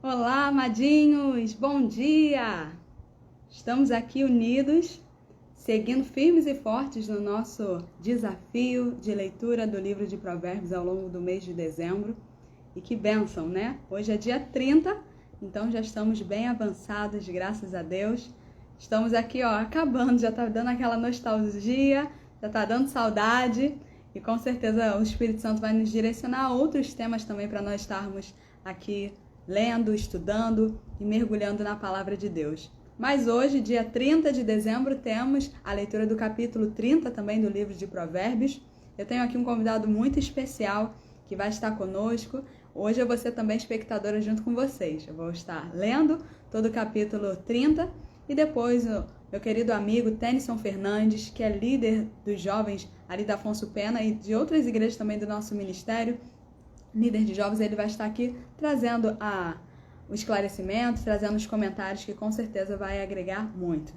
Olá, amadinhos! Bom dia! Estamos aqui unidos, seguindo firmes e fortes no nosso desafio de leitura do livro de Provérbios ao longo do mês de dezembro. E que bênção, né? Hoje é dia 30, então já estamos bem avançados, graças a Deus. Estamos aqui, acabando, já está dando aquela nostalgia, já está dando saudade. E com certeza o Espírito Santo vai nos direcionar a outros temas também para nós estarmos aqui lendo, estudando e mergulhando na palavra de Deus. Mas hoje, dia 30 de dezembro, temos a leitura do capítulo 30 também do livro de Provérbios. Eu tenho aqui um convidado muito especial que vai estar conosco. Hoje eu vou ser também espectadora junto com vocês. Eu vou estar lendo todo o capítulo 30 e depois o meu querido amigo Tennyson Fernandes, que é líder dos jovens ali da Afonso Pena e de outras igrejas também do nosso ministério, líder de jovens, ele vai estar aqui trazendo o esclarecimento, trazendo os comentários que com certeza vai agregar muito.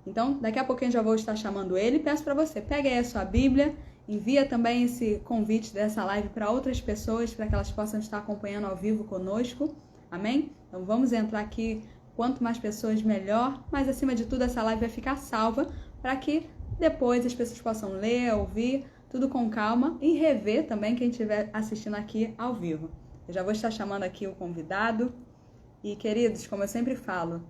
Então, daqui a pouquinho já vou estar chamando ele. Peço para você, pegue aí a sua Bíblia, envia também esse convite dessa live para outras pessoas, para que elas possam estar acompanhando ao vivo conosco. Amém? Então, vamos entrar aqui. Quanto mais pessoas, melhor. Mas, acima de tudo, essa live vai ficar salva para que depois as pessoas possam ler, ouvir, tudo com calma e rever também quem estiver assistindo aqui ao vivo. Eu já vou estar chamando aqui o convidado. E, queridos, como eu sempre falo,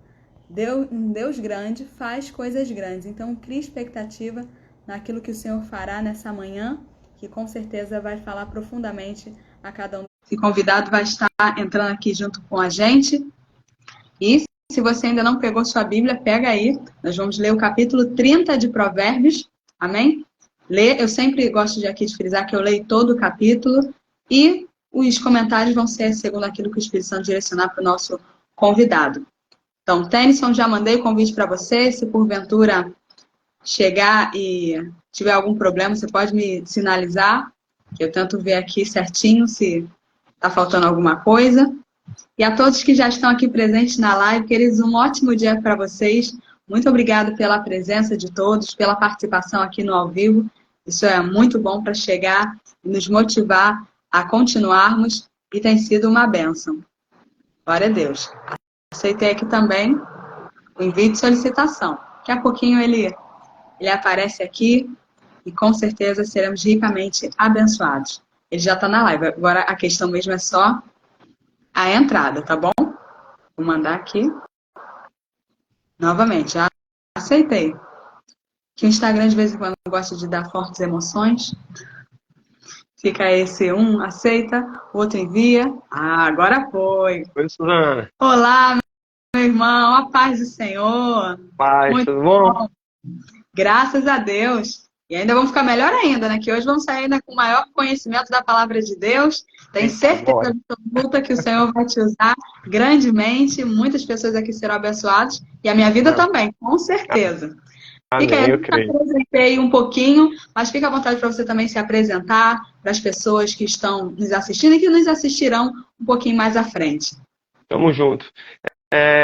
um Deus grande faz coisas grandes. Então, crie expectativa naquilo que o Senhor fará nessa manhã, que com certeza vai falar profundamente a cada um. Esse convidado vai estar entrando aqui junto com a gente. E se você ainda não pegou sua Bíblia, pega aí. Nós vamos ler o capítulo 30 de Provérbios. Amém? Eu sempre gosto de frisar que eu leio todo o capítulo e os comentários vão ser segundo aquilo que o Espírito Santo direcionar para o nosso convidado. Então, Tennyson, já mandei o convite para você. Se porventura chegar e tiver algum problema, você pode me sinalizar, que eu tento ver aqui certinho se está faltando alguma coisa. E a todos que já estão aqui presentes na live, queridos, um ótimo dia para vocês. Muito obrigada pela presença de todos, pela participação aqui no ao vivo. Isso é muito bom para chegar e nos motivar a continuarmos e tem sido uma bênção. Glória a Deus. Aceitei aqui também o envite de solicitação. Daqui a pouquinho ele aparece aqui e com certeza seremos ricamente abençoados. Ele já está na live. Agora a questão mesmo é só a entrada, tá bom? Vou mandar aqui. Novamente, já aceitei. Que o Instagram de vez em quando gosta de dar fortes emoções. Fica esse um aceita, o outro envia. Ah, agora foi. Oi, Suzana. Olá, meu irmão, a paz do Senhor. Paz, Muito tudo bom? bom. Graças a Deus. E ainda vamos ficar melhor ainda, né? Que hoje vamos sair ainda com maior conhecimento da palavra de Deus. Tenho certeza absoluta que o Senhor vai te usar grandemente. Muitas pessoas aqui serão abençoadas. E a minha vida também, com certeza. Fica aí, Amém, eu eu creio. apresentei um pouquinho, mas fica à vontade para você também se apresentar para as pessoas que estão nos assistindo e que nos assistirão um pouquinho mais à frente. Tamo junto.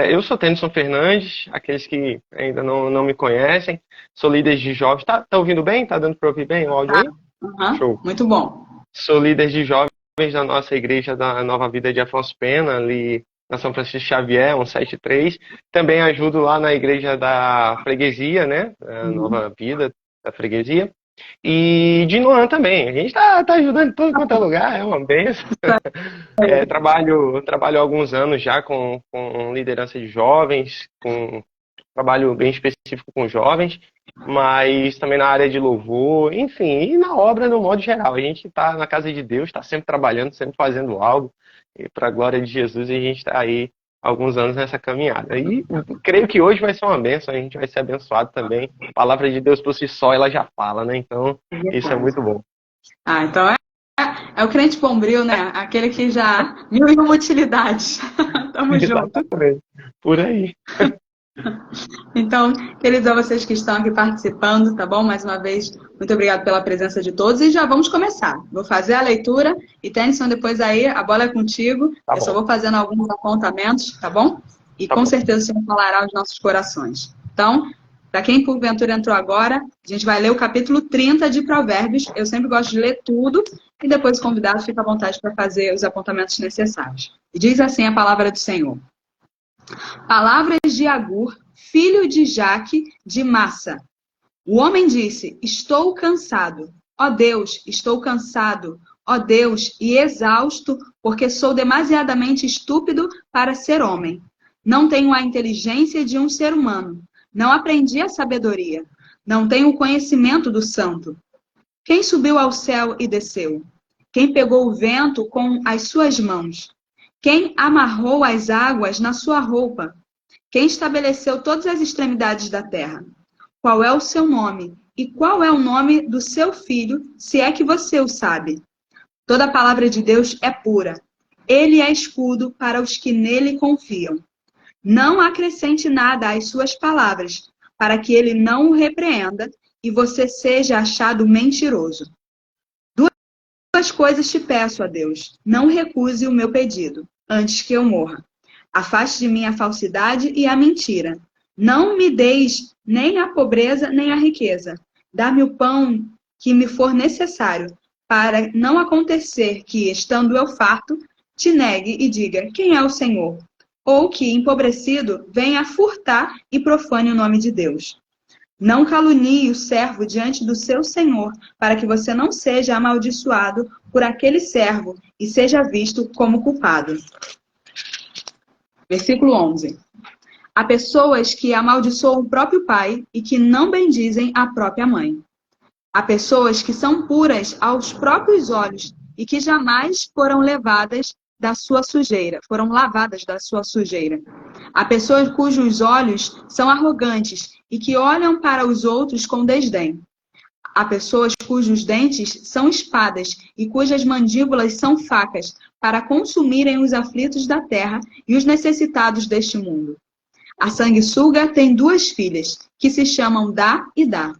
Eu sou Tennyson Fernandes, aqueles que ainda não me conhecem. Sou líder de jovens. Tá ouvindo bem? Tá dando para ouvir bem o áudio aí? Uhum. Show. Muito bom. Sou líder de jovens da nossa igreja da Nova Vida de Afonso Pena, ali na São Francisco Xavier, 173. Também ajudo lá na igreja da freguesia, né? A Nova Vida da freguesia. E de Noan também. A gente tá ajudando em todo quanto é lugar, é uma benção. Trabalho há alguns anos já com liderança de jovens, com trabalho bem específico com jovens, mas também na área de louvor, enfim, e na obra no modo geral. A gente está na casa de Deus, está sempre trabalhando, sempre fazendo algo, e para a glória de Jesus a gente está aí há alguns anos nessa caminhada. E creio que hoje vai ser uma bênção, a gente vai ser abençoado também. A palavra de Deus por si só, ela já fala, né? Então, isso é muito bom. Então é o crente bombril, né? Aquele que já mil e uma utilidades. Tamo junto. Exatamente. Por aí. Então, queridos, a vocês que estão aqui participando, tá bom? Mais uma vez, muito obrigado pela presença de todos e já vamos começar. Vou fazer a leitura e, Tennyson, depois aí, a bola é contigo. Tá Eu só bom. vou fazendo alguns apontamentos, tá bom? E Tá com bom. certeza o Senhor falará aos nossos corações. Então, para quem porventura entrou agora, a gente vai ler o capítulo 30 de Provérbios. Eu sempre gosto de ler tudo e depois o convidado fica à vontade para fazer os apontamentos necessários. E diz assim a palavra do Senhor. Palavras de Agur, filho de Jaque, de Massa. O homem disse, estou cansado. Ó Deus, estou cansado. Ó Deus, e exausto, porque sou demasiadamente estúpido para ser homem. Não tenho a inteligência de um ser humano. Não aprendi a sabedoria. Não tenho o conhecimento do santo. Quem subiu ao céu e desceu? Quem pegou o vento com as suas mãos? Quem amarrou as águas na sua roupa? Quem estabeleceu todas as extremidades da terra? Qual é o seu nome? E qual é o nome do seu filho, se é que você o sabe? Toda a palavra de Deus é pura. Ele é escudo para os que nele confiam. Não acrescente nada às suas palavras, para que ele não o repreenda e você seja achado mentiroso. Duas coisas te peço, a Deus. Não recuse o meu pedido, antes que eu morra. Afaste de mim a falsidade e a mentira. Não me deis nem a pobreza nem a riqueza. Dá-me o pão que me for necessário, para não acontecer que, estando eu farto, te negue e diga, quem é o Senhor? Ou que, empobrecido, venha furtar e profane o nome de Deus. Não calunie o servo diante do seu Senhor, para que você não seja amaldiçoado por aquele servo e seja visto como culpado. Versículo 11. Há pessoas que amaldiçoam o próprio pai e que não bendizem a própria mãe. Há pessoas que são puras aos próprios olhos e que jamais foram lavadas da sua sujeira. Há pessoas cujos olhos são arrogantes e que olham para os outros com desdém. Há pessoas cujos dentes são espadas e cujas mandíbulas são facas para consumirem os aflitos da terra e os necessitados deste mundo. A sanguessuga tem 2 filhas, que se chamam Dá e Dá.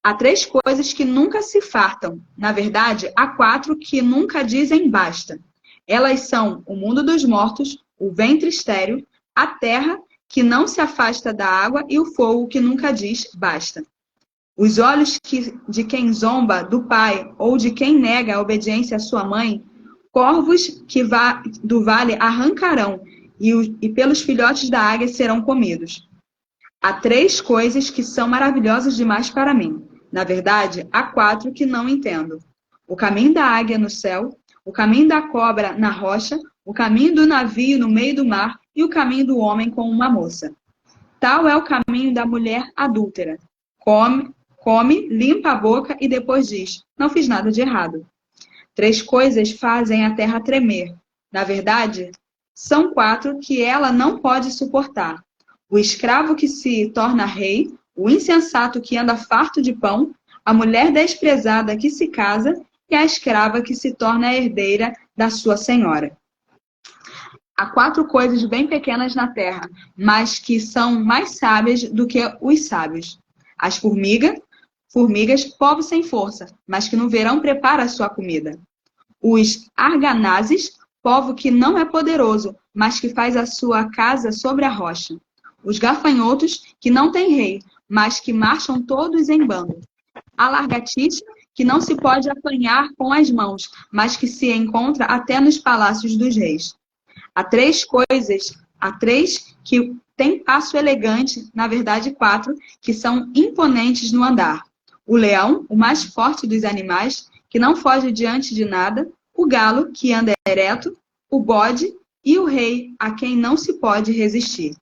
Há 3 coisas que nunca se fartam. Na verdade, há 4 que nunca dizem basta. Elas são o mundo dos mortos, o ventre estéril, a terra que não se afasta da água e o fogo que nunca diz basta. Os olhos de quem zomba do pai ou de quem nega a obediência à sua mãe, corvos que do vale arrancarão e pelos filhotes da águia serão comidos. Há 3 coisas que são maravilhosas demais para mim. Na verdade, há 4 que não entendo. O caminho da águia no céu, o caminho da cobra na rocha, o caminho do navio no meio do mar e o caminho do homem com uma moça. Tal é o caminho da mulher adúltera. Come, limpa a boca e depois diz, não fiz nada de errado. 3 coisas fazem a terra tremer. Na verdade, são 4 que ela não pode suportar. O escravo que se torna rei, o insensato que anda farto de pão, a mulher desprezada que se casa e a escrava que se torna herdeira da sua senhora. Há 4 coisas bem pequenas na terra, mas que são mais sábias do que os sábios. As formigas, povo sem força, mas que no verão prepara a sua comida. Os arganazes, povo que não é poderoso, mas que faz a sua casa sobre a rocha. Os gafanhotos, que não têm rei, mas que marcham todos em bando. A lagartixa, que não se pode apanhar com as mãos, mas que se encontra até nos palácios dos reis. Há 3 que têm passo elegante, na verdade 4, que são imponentes no andar. O leão, o mais forte dos animais, que não foge diante de nada, o galo, que anda ereto, o bode e o rei, a quem não se pode resistir.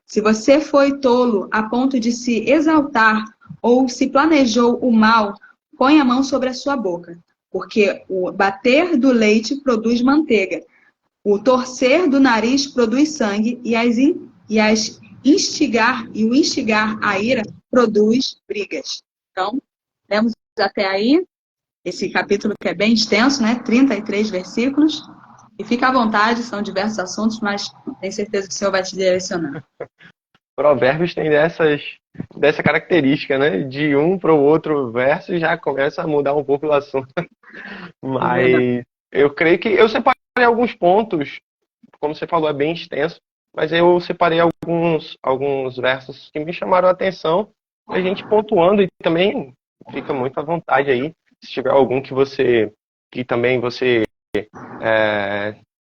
Se você foi tolo a ponto de se exaltar ou se planejou o mal, põe a mão sobre a sua boca, porque o bater do leite produz manteiga, o torcer do nariz produz sangue e o instigar a ira produz brigas. Então, lemos até aí esse capítulo que é bem extenso, né? 33 versículos. E fica à vontade, são diversos assuntos, mas tenho certeza que o Senhor vai te direcionar. Provérbios tem dessa característica, né? De um para o outro verso já começa a mudar um pouco o assunto. Mas eu creio que eu separei alguns pontos, como você falou, é bem extenso, mas eu separei alguns versos que me chamaram a atenção, a gente pontuando, e também fica muito à vontade aí, se tiver algum que você que também você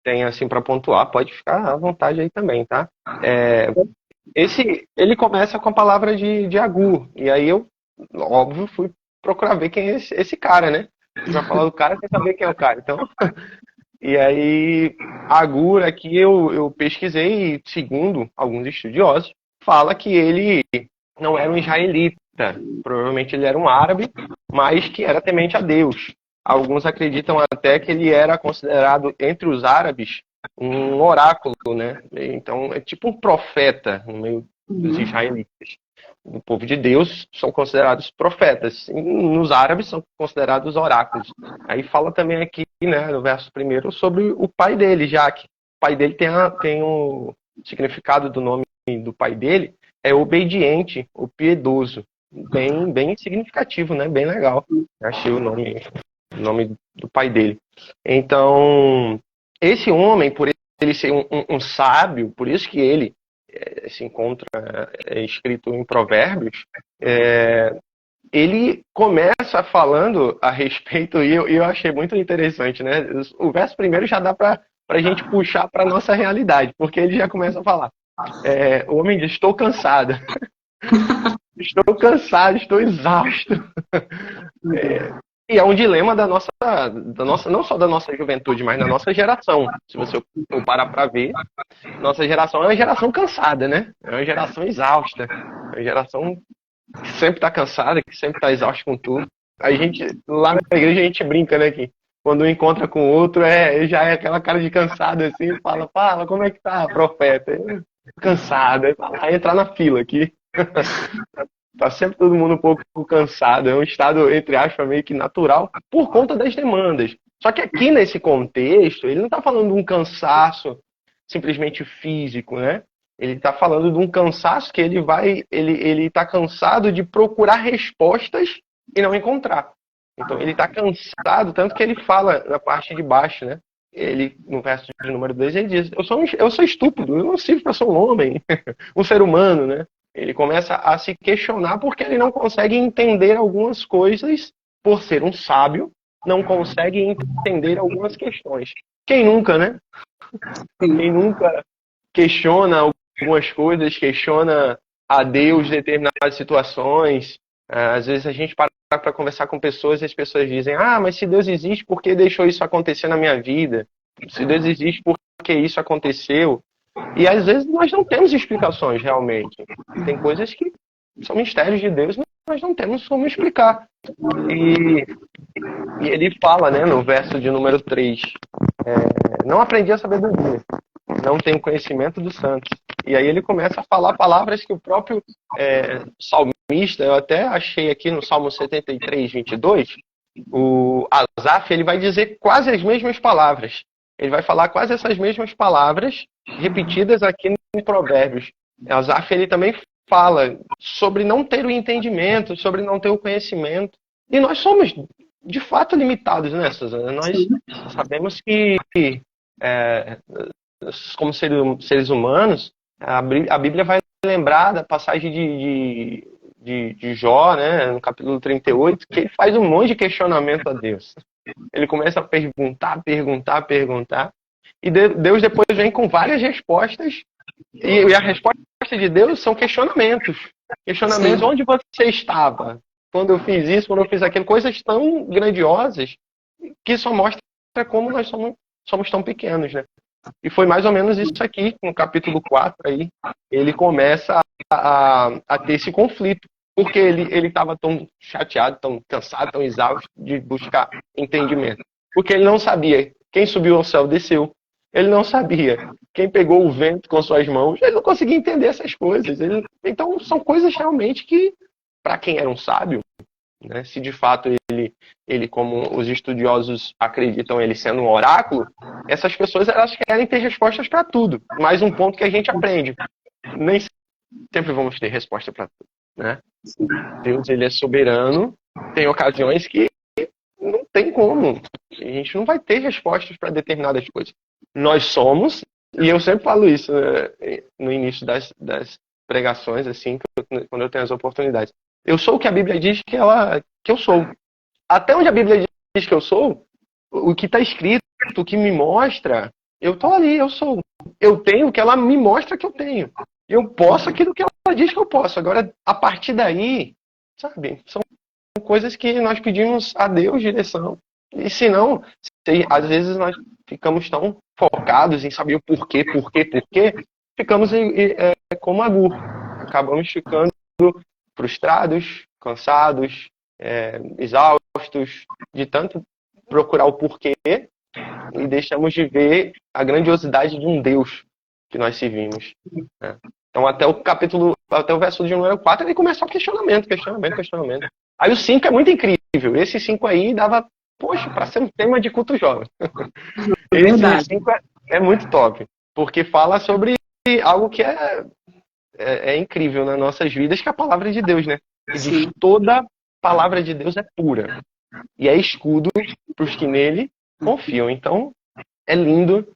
tem assim para pontuar, pode ficar à vontade aí também, tá? Ele começa com a palavra de Agur, e aí eu, óbvio, fui procurar ver quem é esse cara, né? Já falar do cara sem saber quem é o cara. Então, e aí, Agur aqui eu pesquisei, e segundo alguns estudiosos, fala que ele não era um israelita, provavelmente ele era um árabe, mas que era temente a Deus. Alguns acreditam até que ele era considerado, entre os árabes, um oráculo, né? Então, é tipo um profeta no meio dos israelitas. Do povo de Deus são considerados profetas. Nos árabes são considerados oráculos. Aí fala também aqui, né, no verso primeiro, sobre o pai dele, Jaque. O pai dele tem um significado do nome do pai dele, é obediente, o piedoso. Bem significativo, né? Bem legal. Achei o nome do pai dele. Então, esse homem, por ele ser um sábio, por isso que ele se encontra escrito em Provérbios, ele começa falando a respeito, e eu achei muito interessante, né? O verso primeiro já dá para a gente puxar para a nossa realidade, porque ele já começa a falar. O homem diz, estou cansado. Estou cansado, estou exausto. E é um dilema da nossa, não só da nossa juventude, mas da nossa geração. Se você for parar para ver, nossa geração é uma geração cansada, né? É uma geração exausta. É uma geração que sempre está cansada, que sempre está exausta com tudo. A gente, lá na igreja, a gente brinca, né? Que quando um encontra com o outro, já é aquela cara de cansado, assim, fala, como é que tá, profeta? Cansado, aí fala, entrar na fila aqui. Tá sempre todo mundo um pouco cansado. É um estado, entre aspas, meio que natural por conta das demandas. Só que aqui nesse contexto, ele não está falando de um cansaço simplesmente físico, né? Ele está falando de um cansaço que ele está cansado de procurar respostas e não encontrar. Então ele está cansado, tanto que ele fala na parte de baixo, né? Ele, no verso de número 2, ele diz, eu sou estúpido, eu não sirvo para ser um homem, um ser humano, né? Ele começa a se questionar porque ele não consegue entender algumas coisas por ser um sábio, não consegue entender algumas questões. Quem nunca, né? Quem nunca questiona algumas coisas, questiona a Deus em determinadas situações. Às vezes a gente para conversar com pessoas e as pessoas dizem, mas se Deus existe, por que deixou isso acontecer na minha vida? Se Deus existe, por que isso aconteceu? E às vezes nós não temos explicações realmente. Tem coisas que são mistérios de Deus, mas nós não temos como explicar. E ele fala, né, no verso de número 3, não aprendi a sabedoria, não tenho conhecimento dos santos. E aí ele começa a falar palavras que o próprio salmista, eu até achei aqui no Salmo 73, 22, o Asaf, ele vai dizer quase as mesmas palavras. Ele vai falar quase essas mesmas palavras repetidas aqui em Provérbios. Asaf, ele também fala sobre não ter o entendimento, sobre não ter o conhecimento. E nós somos, de fato, limitados nessas. Né? Nós sabemos que, como seres humanos, a Bíblia vai lembrar da passagem de Jó, né, no capítulo 38, que ele faz um monte de questionamento a Deus. Ele começa a perguntar, e Deus depois vem com várias respostas, e a resposta de Deus são questionamentos. Questionamentos, onde você estava? Quando eu fiz isso, quando eu fiz aquilo, coisas tão grandiosas que só mostra como nós somos tão pequenos, né? E foi mais ou menos isso aqui, no capítulo 4, aí, ele começa a ter esse conflito, porque ele estava tão chateado, tão cansado, tão exausto de buscar entendimento. Porque ele não sabia quem subiu ao céu, desceu. Ele não sabia quem pegou o vento com suas mãos. Ele não conseguia entender essas coisas. Então, são coisas realmente que, para quem era um sábio, né, se de fato ele, como os estudiosos acreditam, ele sendo um oráculo, essas pessoas elas querem ter respostas para tudo. Mais um ponto que a gente aprende. Nem sempre vamos ter resposta para tudo. Né? Deus, ele é soberano. Tem ocasiões que não tem como. A gente não vai ter respostas para determinadas coisas. Nós somos, e eu sempre falo isso, né, no início das pregações, assim, quando eu tenho as oportunidades. Eu sou o que a Bíblia diz que eu sou. Até onde a Bíblia diz que eu sou, o que está escrito, o que me mostra, eu tô ali, eu sou. Eu tenho o que ela me mostra que eu tenho. Eu posso aquilo que ela diz que eu posso. Agora, a partir daí, sabe, são coisas que nós pedimos a Deus direção. E se não, às vezes nós ficamos tão focados em saber o porquê, ficamos como Agur. Acabamos ficando frustrados, cansados, exaustos, de tanto procurar o porquê e deixamos de ver a grandiosidade de um Deus que nós servimos. Né? Então, até o verso de número 4, ele começa o questionamento. Aí o 5 é muito incrível. Esse 5 aí dava, poxa, para ser um tema de culto jovem. Esse 5 é muito top, porque fala sobre algo que é incrível nas nossas vidas, que é a palavra de Deus, né? E diz, toda palavra de Deus é pura e é escudo para os que nele confiam. Então, é lindo.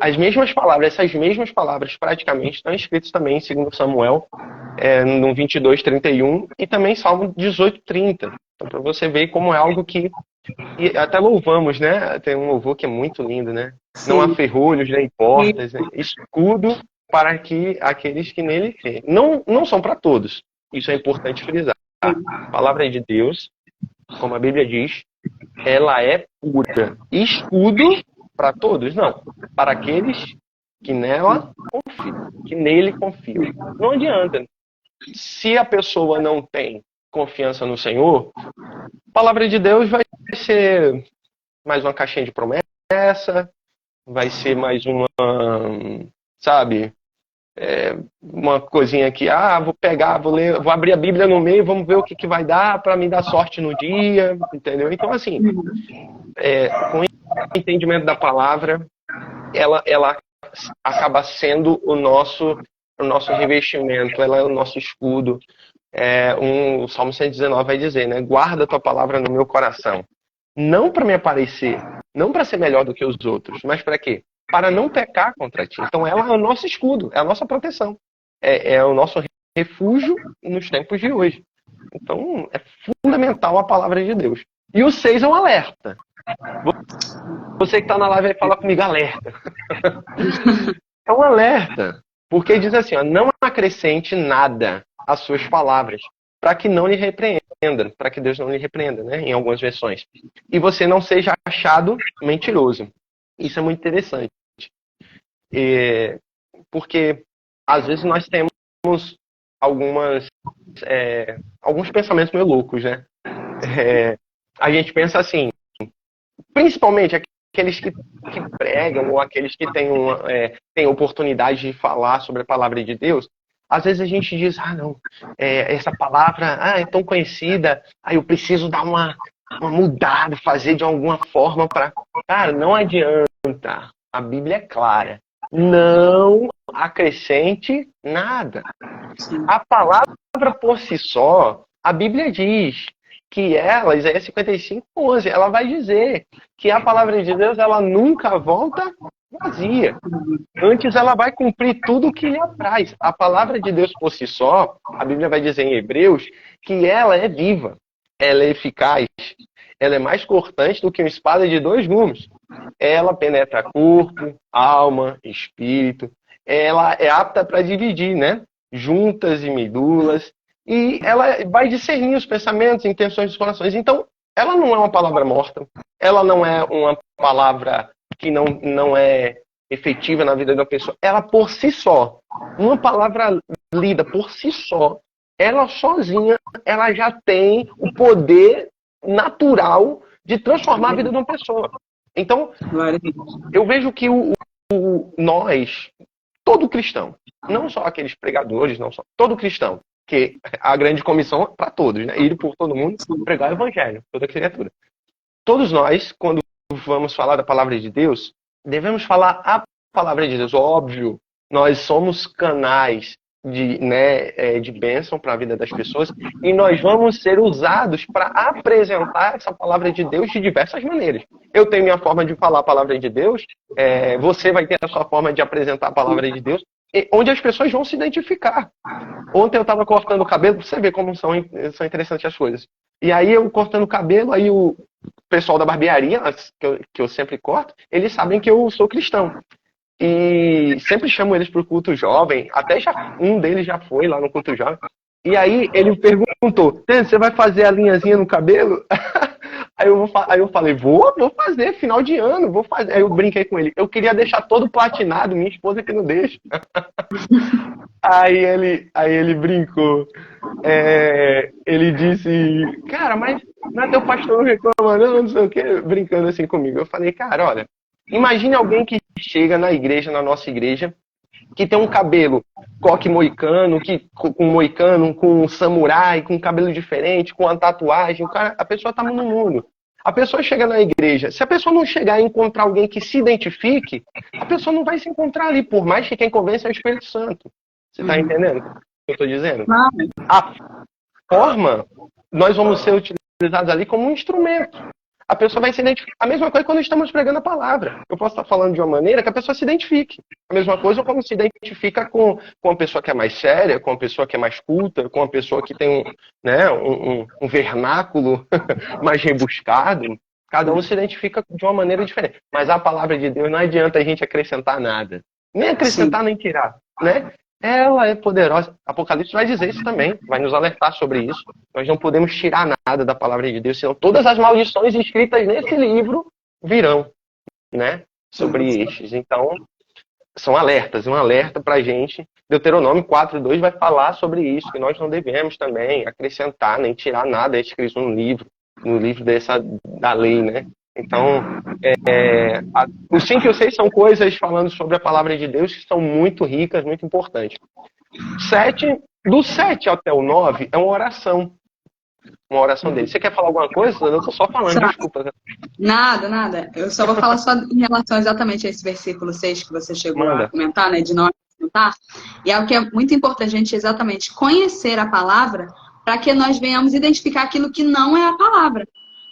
Essas mesmas palavras praticamente estão escritas também em 2 Samuel, no 22:31 e também Salmo 18:30. Então, para você ver como é algo que... E até louvamos, né? Tem um louvor que é muito lindo, né? Sim. Não há ferrolhos nem portas, né? Escudo para que aqueles que nele creem. Não são para todos. Isso é importante frisar. A palavra de Deus, como a Bíblia diz, ela é pura. Escudo para todos? Não. Para aqueles que nela confiam, que nele confiam. Não adianta. Se a pessoa não tem confiança no Senhor, a palavra de Deus vai ser mais uma caixinha de promessa, vai ser mais uma, sabe, uma coisinha que, vou pegar, vou ler, vou abrir a Bíblia no meio, vamos ver o que vai dar para me dar sorte no dia, entendeu? Então, assim, com o entendimento da palavra, ela acaba sendo o nosso revestimento, ela é o nosso escudo. O Salmo 119 vai dizer, né? Guarda a tua palavra no meu coração. Não para me aparecer, não para ser melhor do que os outros, mas para quê? Para não pecar contra ti. Então ela é o nosso escudo, é a nossa proteção. É o nosso refúgio nos tempos de hoje. Então é fundamental a palavra de Deus. E o 6 é um alerta. Você que está na live aí fala comigo, alerta. É um alerta. Porque diz assim, não acrescente nada às suas palavras, para que não lhe repreenda, para que Deus não lhe repreenda, né? Em algumas versões. E você não seja achado mentiroso. Isso é muito interessante. Porque às vezes nós temos alguns pensamentos meio loucos, né? A gente pensa assim, principalmente aqueles que pregam ou aqueles que têm oportunidade de falar sobre a palavra de Deus, às vezes a gente diz, não, essa palavra é tão conhecida, eu preciso dar uma mudada, fazer de alguma forma para... Cara, não adianta. A Bíblia é clara. Não acrescente nada. A palavra por si só, a Bíblia diz que ela, Isaías 55:11, ela vai dizer que a palavra de Deus, ela nunca volta vazia. Antes ela vai cumprir tudo o que lhe apraz. A palavra de Deus por si só, a Bíblia vai dizer em Hebreus, que ela é viva, ela é eficaz, ela é mais cortante do que uma espada de 2 gumes. Ela penetra corpo, alma, espírito. Ela é apta para dividir, né? Juntas e medulas. E ela vai discernir os pensamentos, intenções dos corações. Então, ela não é uma palavra morta. Ela não é uma palavra que não é efetiva na vida da pessoa. Ela por si só, uma palavra lida por si só, ela sozinha, ela já tem o poder natural de transformar a vida de uma pessoa. Então, eu vejo que nós, todo cristão, não só aqueles pregadores, não só, todo cristão, que a grande comissão é para todos, né? Ir por todo mundo, pregar o evangelho, toda criatura. Todos nós, quando vamos falar da palavra de Deus, devemos falar a palavra de Deus. Óbvio, nós somos canais de bênção para a vida das pessoas e nós vamos ser usados para apresentar essa palavra de Deus de diversas maneiras. Eu tenho minha forma de falar a palavra de Deus, você vai ter a sua forma de apresentar a palavra de Deus, onde as pessoas vão se identificar. Ontem eu estava cortando o cabelo, pra você ver como são interessantes as coisas. E aí eu cortando o cabelo, aí o pessoal da barbearia, que eu sempre corto, eles sabem que eu sou cristão. E sempre chamo eles pro culto jovem, até um deles já foi lá no culto jovem. E aí ele perguntou, você vai fazer a linhazinha no cabelo? Aí eu falei, vou fazer, final de ano, vou fazer. Aí eu brinquei com ele, eu queria deixar todo platinado, minha esposa que não deixa. Aí ele brincou. Ele disse, cara, mas não é teu pastor não reclama não sei o que, brincando assim comigo. Eu falei, cara, olha, imagine alguém que chega na igreja, na nossa igreja, que tem um cabelo coque moicano, com moicano, com um samurai, com um cabelo diferente, com uma tatuagem, a pessoa tá no mundo. A pessoa chega na igreja, se a pessoa não chegar e encontrar alguém que se identifique, a pessoa não vai se encontrar ali, por mais que quem convence é o Espírito Santo. Você tá entendendo o que eu tô dizendo? A forma, nós vamos ser utilizados ali como um instrumento. A pessoa vai se identificar. A mesma coisa quando estamos pregando a palavra. Eu posso estar falando de uma maneira que a pessoa se identifique. A mesma coisa quando se identifica com uma pessoa que é mais séria, com uma pessoa que é mais culta, com uma pessoa que tem um vernáculo mais rebuscado. Cada um se identifica de uma maneira diferente. Mas a palavra de Deus não adianta a gente acrescentar nada. Nem acrescentar, nem tirar. Né? Ela é poderosa. Apocalipse vai dizer isso também, vai nos alertar sobre isso. Nós não podemos tirar nada da palavra de Deus, senão todas as maldições escritas nesse livro virão, né? Sobre estes. Então, são alertas, um alerta pra gente. Deuteronômio 4:2 vai falar sobre isso, que nós não devemos também acrescentar, nem tirar nada escrito no livro da lei, né? Então, o 5 e o 6 são coisas falando sobre a palavra de Deus que são muito ricas, muito importantes. Do 7 até o 9 é uma oração. Uma oração dele. Você quer falar alguma coisa? Eu estou só falando, desculpa. Nada. Eu só vou falar só em relação exatamente a esse versículo 6 que você chegou a comentar, né? De não acrescentar. E é o que é muito importante a gente exatamente conhecer a palavra para que nós venhamos identificar aquilo que não é a palavra.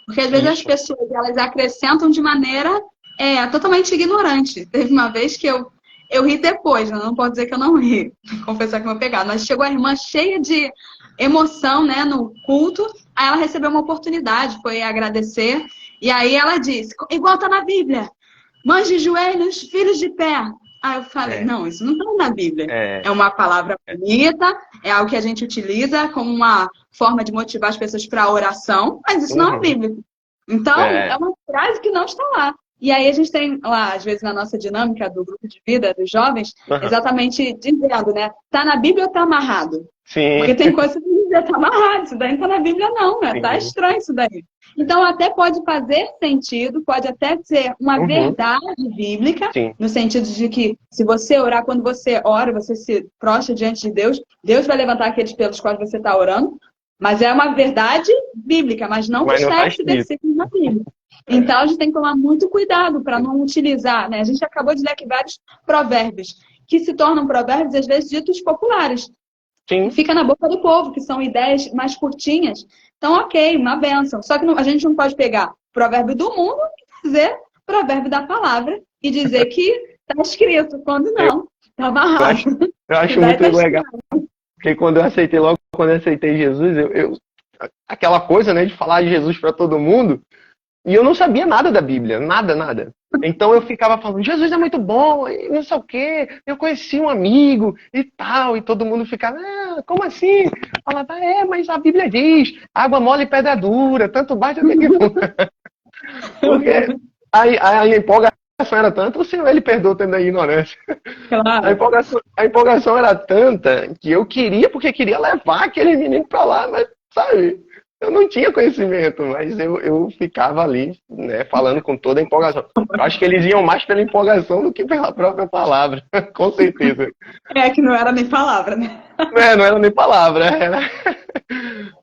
Porque às vezes as pessoas elas acrescentam de maneira totalmente ignorante. Teve uma vez que eu ri depois, né? Não posso dizer que eu não ri, confessar que meu pegado. Mas chegou a irmã cheia de emoção, né, no culto, aí ela recebeu uma oportunidade, foi agradecer, e aí ela disse, igual tá na Bíblia, mães de joelhos, filhos de pé. Aí eu falei, não, isso não está na Bíblia. É uma palavra bonita, é algo que a gente utiliza como uma forma de motivar as pessoas para a oração, mas isso não é bíblico. Então, é uma frase que não está lá. E aí a gente tem lá, às vezes, na nossa dinâmica do grupo de vida, dos jovens, exatamente dizendo, né? Tá na Bíblia ou tá amarrado? Sim. Porque tem coisa que dizer, tá amarrado, isso daí não tá na Bíblia não, né? Tá estranho isso daí. Então, até pode fazer sentido, pode até ser uma verdade bíblica, no sentido de que se você orar, quando você ora, você se prostra diante de Deus, Deus vai levantar aqueles pelos quais você está orando, mas é uma verdade bíblica, mas não que está esse versículo na Bíblia. Então, a gente tem que tomar muito cuidado para não utilizar, né? A gente acabou de ler aqui vários provérbios, que se tornam provérbios, às vezes, ditos populares. Sim. Fica na boca do povo, que são ideias mais curtinhas. Então, ok, uma bênção. Só que a gente não pode pegar provérbio do mundo e dizer provérbio da palavra e dizer que está escrito, quando não. Está amarrado. Eu acho muito legal. Porque quando eu aceitei Jesus, aquela coisa, né, de falar de Jesus para todo mundo, e eu não sabia nada da Bíblia, nada. Então eu ficava falando, Jesus é muito bom, e não sei o quê, eu conheci um amigo e tal, e todo mundo ficava, como assim? Falava, mas a Bíblia diz, água mole e pedra dura, tanto bate até que porque a empolgação era tanta, o Senhor ele perdoa tendo a ignorância. Claro. A empolgação era tanta que eu queria, porque queria levar aquele menino pra lá, mas, sabe, eu não tinha conhecimento, mas eu ficava ali, né, falando com toda a empolgação. Eu acho que eles iam mais pela empolgação do que pela própria palavra, com certeza. Que não era nem palavra, né? Não era nem palavra.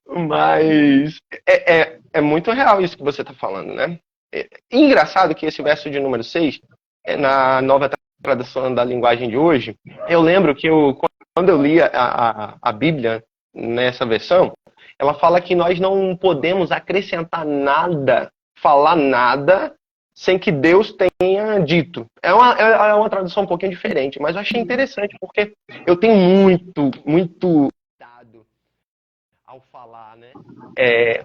Mas é muito real isso que você está falando, né? Engraçado que esse verso de número 6, na nova tradução da linguagem de hoje, eu lembro que quando eu li a Bíblia nessa versão, ela fala que nós não podemos acrescentar nada, falar nada sem que Deus tenha dito. É uma tradução um pouquinho diferente, mas eu achei interessante porque eu tenho muito cuidado ao falar, né?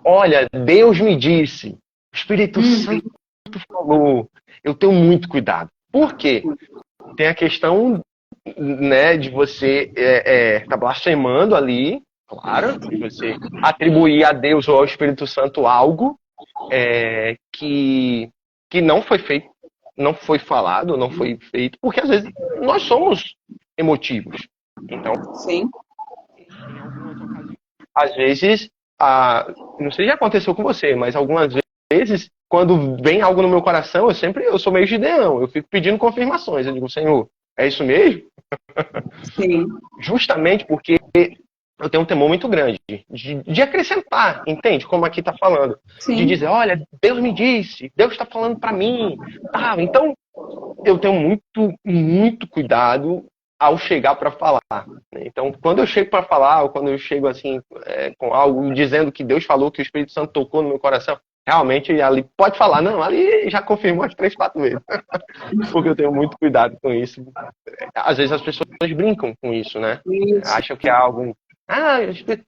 Olha, Deus me disse, o Espírito Santo falou. Eu tenho muito cuidado. Por quê? Tem a questão, né, de você tá blasfemando ali, claro, de você atribuir a Deus ou ao Espírito Santo algo que não foi feito, não foi falado, não foi feito, porque às vezes nós somos emotivos. Então, Sim. em algumas ocasiões, às vezes, não sei se já aconteceu com você, mas algumas vezes, quando vem algo no meu coração, eu sou meio gideão, eu fico pedindo confirmações. Eu digo, Senhor, é isso mesmo? Sim. Justamente porque eu tenho um temor muito grande de acrescentar, entende? Como aqui está falando. Sim. De dizer, olha, Deus me disse, Deus está falando para mim. Então, eu tenho muito cuidado ao chegar para falar. Então, quando eu chego para falar, ou quando eu chego assim, com algo dizendo que Deus falou, que o Espírito Santo tocou no meu coração, realmente ali pode falar, não, ali já confirmou as 3, 4 vezes. Porque eu tenho muito cuidado com isso. Às vezes as pessoas brincam com isso, né? Isso. Acham que é algo...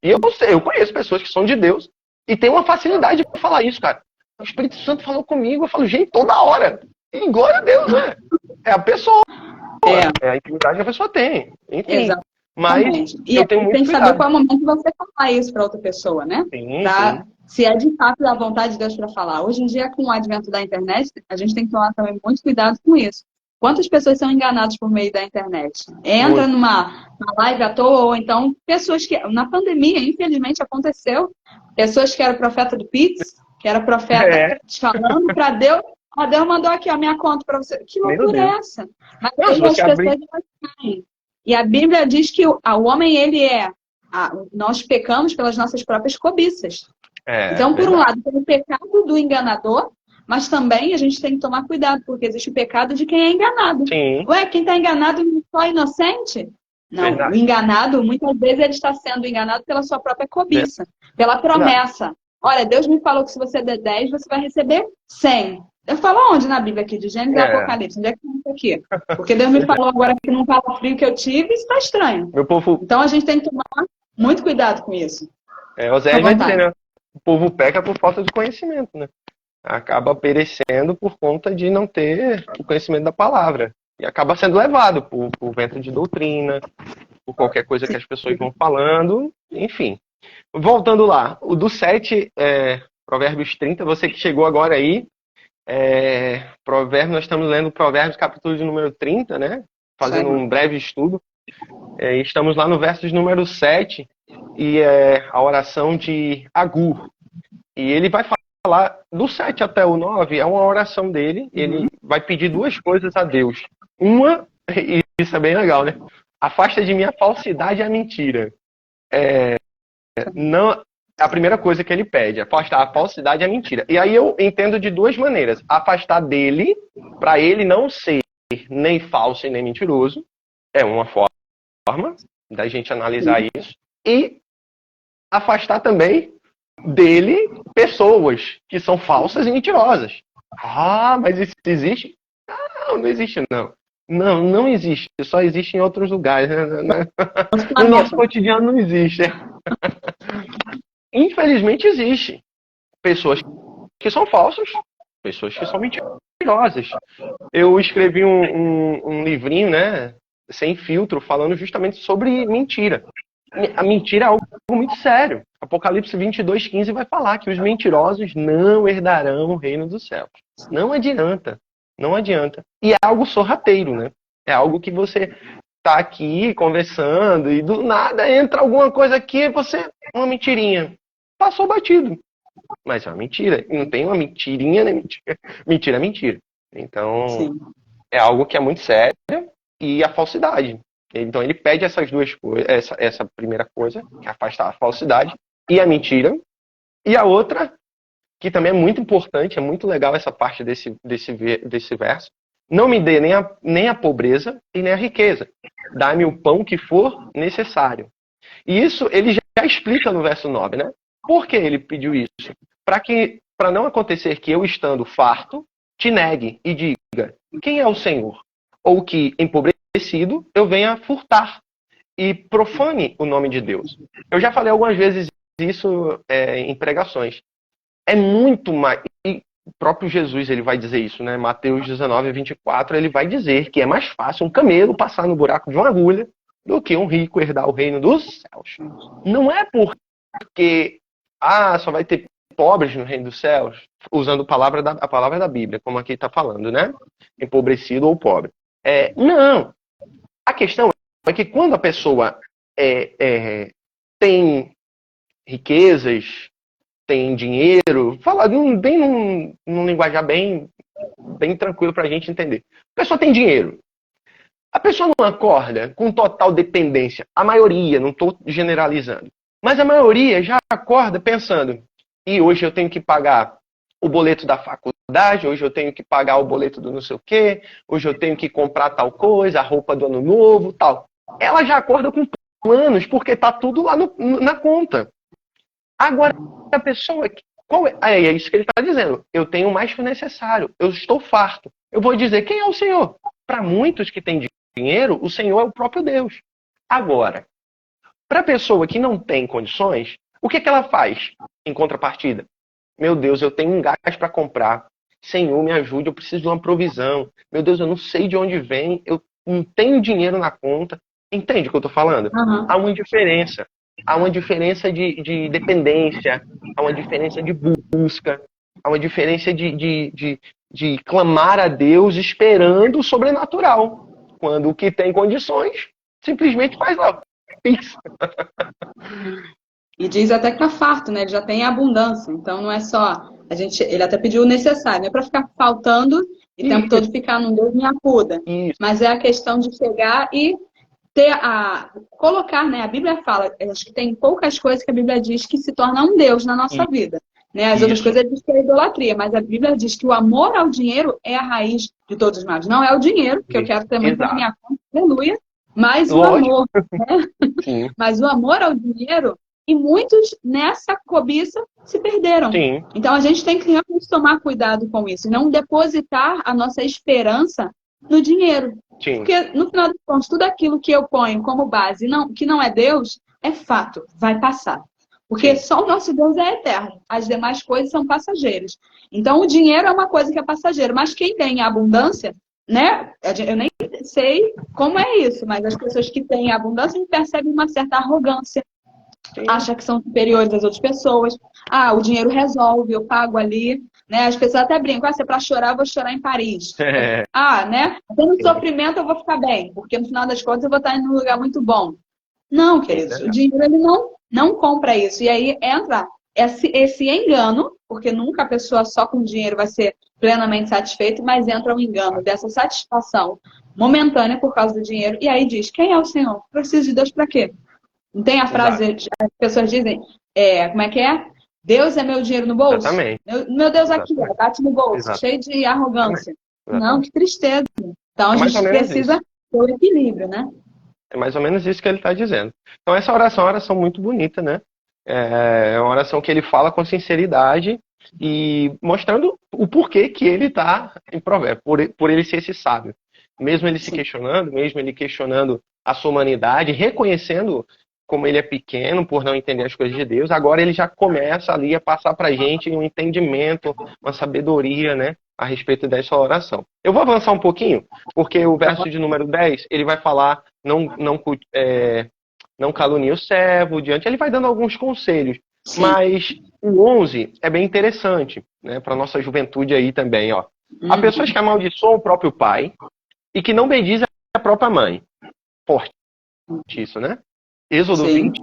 E eu conheço pessoas que são de Deus e tem uma facilidade de falar isso, cara. O Espírito Santo falou comigo, eu falo, gente, toda hora. E glória a Deus, né? É a pessoa. É a intimidade que a pessoa tem. Enfim. Exatamente. Mas e eu tenho muito tem que cuidado. saber qual é o momento que você falar isso para outra pessoa, né? Sim, Pra, sim. se é de fato a vontade de Deus para falar. Hoje em dia, com o advento da internet, a gente tem que tomar também muito cuidado com isso. Quantas pessoas são enganadas por meio da internet? Entra numa live à toa, ou então pessoas que... Na pandemia, infelizmente, aconteceu. Pessoas que eram profeta do Pix, que era profeta falando para Deus. Deus mandou aqui a minha conta para você. Que loucura é essa? Mas aí as pessoas caem. E a Bíblia diz que o homem, ele nós pecamos pelas nossas próprias cobiças. Então, por um lado, tem o pecado do enganador, mas também a gente tem que tomar cuidado, porque existe o pecado de quem é enganado. Sim. Ué, quem está enganado não é só inocente? Não, verdade. O enganado, muitas vezes ele está sendo enganado pela sua própria cobiça, pela promessa. Olha, Deus me falou que se você der 10, você vai receber 100. Eu falo onde na Bíblia aqui? De Gênesis e Apocalipse. Onde é que está aqui? Porque Deus me falou agora que num calafrio que eu tive, isso está estranho. Meu povo... Então a gente tem que tomar muito cuidado com isso. Oséias vai dizer, né? O povo peca por falta de conhecimento, né? Acaba perecendo por conta de não ter o conhecimento da palavra. E acaba sendo levado por vento de doutrina, por qualquer coisa que as pessoas vão falando, enfim. Voltando lá, o do 7, Provérbios 30, você que chegou agora aí, Provérbios, nós estamos lendo Provérbios capítulo de número 30, né? Fazendo um breve estudo. Estamos lá no verso de número 7, e é a oração de Agur. E ele vai falar, do 7 até o 9, é uma oração dele, ele vai pedir 2 coisas a Deus. Uma, e isso é bem legal, né? Afasta de mim a falsidade e a mentira. Não, a primeira coisa que ele pede, afastar a falsidade e a mentira. E aí eu entendo de 2 maneiras. Afastar dele, para ele não ser nem falso e nem mentiroso. É uma forma da gente analisar isso. E afastar também dele pessoas que são falsas e mentirosas. Mas isso existe? Não existe não. Não existe. Só existe em outros lugares. Né? No nosso cotidiano não existe. Infelizmente existe pessoas que são falsas, pessoas que são mentirosas. Eu escrevi um livrinho, né, sem filtro, falando justamente sobre mentira. A mentira é algo muito sério. Apocalipse 22:15 vai falar que os mentirosos não herdarão o reino dos céus. Não adianta. Não adianta. E é algo sorrateiro, né? É algo que você tá aqui conversando e do nada entra alguma coisa aqui e você... Uma mentirinha. Passou batido. Mas é uma mentira. E não tem uma mentirinha, né? Mentira é mentira. Então, sim, é algo que é muito sério. E a falsidade. Então, ele pede essas 2 coisas. Essa primeira coisa, que é afastar a falsidade e a mentira. E a outra, que também é muito importante, é muito legal essa parte desse verso. Não me dê nem a pobreza e nem a riqueza. Dá-me o pão que for necessário. E isso ele já explica no verso 9, né? Por que ele pediu isso? Para não acontecer que eu estando farto, te negue e diga, quem é o Senhor? Ou que, empobrecido, eu venha furtar e profane o nome de Deus. Eu já falei algumas vezes isso em pregações. É muito mais... E o próprio Jesus ele vai dizer isso, né? Mateus 19, 24, ele vai dizer que é mais fácil um camelo passar no buraco de uma agulha do que um rico herdar o reino dos céus. Não é porque só vai ter pobres no reino dos céus, usando a palavra da Bíblia, como aqui está falando, né? Empobrecido ou pobre. Não. A questão é que quando a pessoa tem riquezas, tem dinheiro, falar bem num linguajar bem tranquilo para a gente entender. A pessoa tem dinheiro. A pessoa não acorda com total dependência. A maioria, não estou generalizando. Mas a maioria já acorda pensando, e hoje eu tenho que pagar o boleto da faculdade, hoje eu tenho que pagar o boleto do não sei o quê, hoje eu tenho que comprar tal coisa, a roupa do ano novo, tal. Ela já acorda com planos, porque está tudo lá na conta. Agora, a pessoa... é isso que ele está dizendo. Eu tenho mais que o necessário. Eu estou farto. Eu vou dizer, quem é o Senhor? Para muitos que têm dinheiro, o Senhor é o próprio Deus. Agora, para a pessoa que não tem condições, o que ela faz em contrapartida? Meu Deus, eu tenho um gás para comprar. Senhor, me ajude, eu preciso de uma provisão. Meu Deus, eu não sei de onde vem, eu não tenho dinheiro na conta. Entende o que eu estou falando? Uhum. Há uma diferença. Há uma diferença de dependência, há uma diferença de busca, há uma diferença de clamar a Deus esperando o sobrenatural. Quando o que tem condições, simplesmente faz lá. E diz até que tá farto, né? Ele já tem abundância. Então não é só... Ele até pediu o necessário, não é para ficar faltando e o tempo todo ficar num Deus me acuda. Mas é a questão de chegar e colocar, né? A Bíblia fala, acho que tem poucas coisas que a Bíblia diz que se torna um Deus na nossa vida. Né? As outras coisas diz que é idolatria, mas a Bíblia diz que o amor ao dinheiro é a raiz de todos os males. Não é o dinheiro, que eu quero ter muito na minha conta, aleluia, mas o amor. Né? Mas o amor ao dinheiro, e muitos nessa cobiça se perderam. Sim. Então a gente tem que realmente tomar cuidado com isso, não depositar a nossa esperança no dinheiro. Sim. Porque, no final das contas, tudo aquilo que eu ponho como base, que não é Deus, é fato, vai passar. Porque só o nosso Deus é eterno. As demais coisas são passageiras. Então, o dinheiro é uma coisa que é passageira. Mas quem tem abundância, né? Eu nem sei como é isso, mas as pessoas que têm abundância percebem uma certa arrogância. Acham que são superiores às outras pessoas. O dinheiro resolve, eu pago ali. Né? As pessoas até brincam, se é pra chorar, eu vou chorar em Paris. Né? Tendo sofrimento, eu vou ficar bem, porque no final das contas eu vou estar em um lugar muito bom. Não, queridos, o dinheiro ele não compra isso. E aí entra esse engano, porque nunca a pessoa só com dinheiro vai ser plenamente satisfeita, mas entra o engano dessa satisfação momentânea por causa do dinheiro. E aí diz, quem é o Senhor? Preciso de Deus para quê? Não tem a frase, as pessoas dizem, como é que é? Deus é meu dinheiro no bolso? Exatamente. Meu Deus aqui, bate no bolso, cheio de arrogância. Exatamente. Não, que tristeza. Então a gente precisa ter o equilíbrio, né? É mais ou menos isso que ele está dizendo. Então essa oração é uma oração muito bonita, né? É uma oração que ele fala com sinceridade e mostrando o porquê que ele está em provérbio, por ele ser esse sábio. Mesmo ele se questionando, mesmo ele questionando a sua humanidade, reconhecendo como ele é pequeno por não entender as coisas de Deus, agora ele já começa ali a passar para a gente um entendimento, uma sabedoria, né, a respeito dessa oração. Eu vou avançar um pouquinho, porque o verso de número 10, ele vai falar, não calunie o servo, ele vai dando alguns conselhos. Sim. Mas o 11 é bem interessante, né, para nossa juventude aí também, ó. Há pessoas que amaldiçoam o próprio pai e que não bendizem a própria mãe. Forte isso, né? Êxodo 20,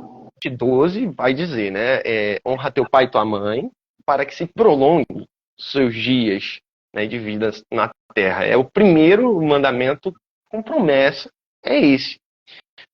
12 vai dizer, né? Honra teu pai e tua mãe para que se prolongue seus dias, né, de vida na terra. É o primeiro mandamento com promessa, é esse.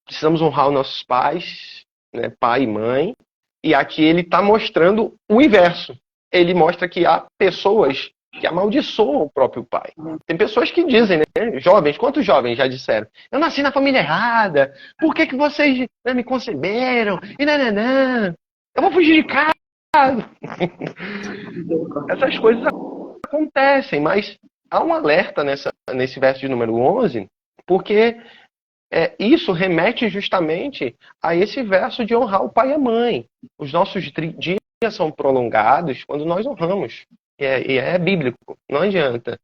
Precisamos honrar os nossos pais, né, pai e mãe. E aqui ele está mostrando o inverso. Ele mostra que há pessoas que amaldiçoam o próprio pai. Tem pessoas que dizem, né? Jovens, quantos jovens já disseram? Eu nasci na família errada. Por que vocês, né, me conceberam? E nananã. Eu vou fugir de casa. Essas coisas acontecem, mas há um alerta nesse verso de número 11, porque isso remete justamente a esse verso de honrar o pai e a mãe. Os nossos dias são prolongados quando nós honramos. E é bíblico, não adianta.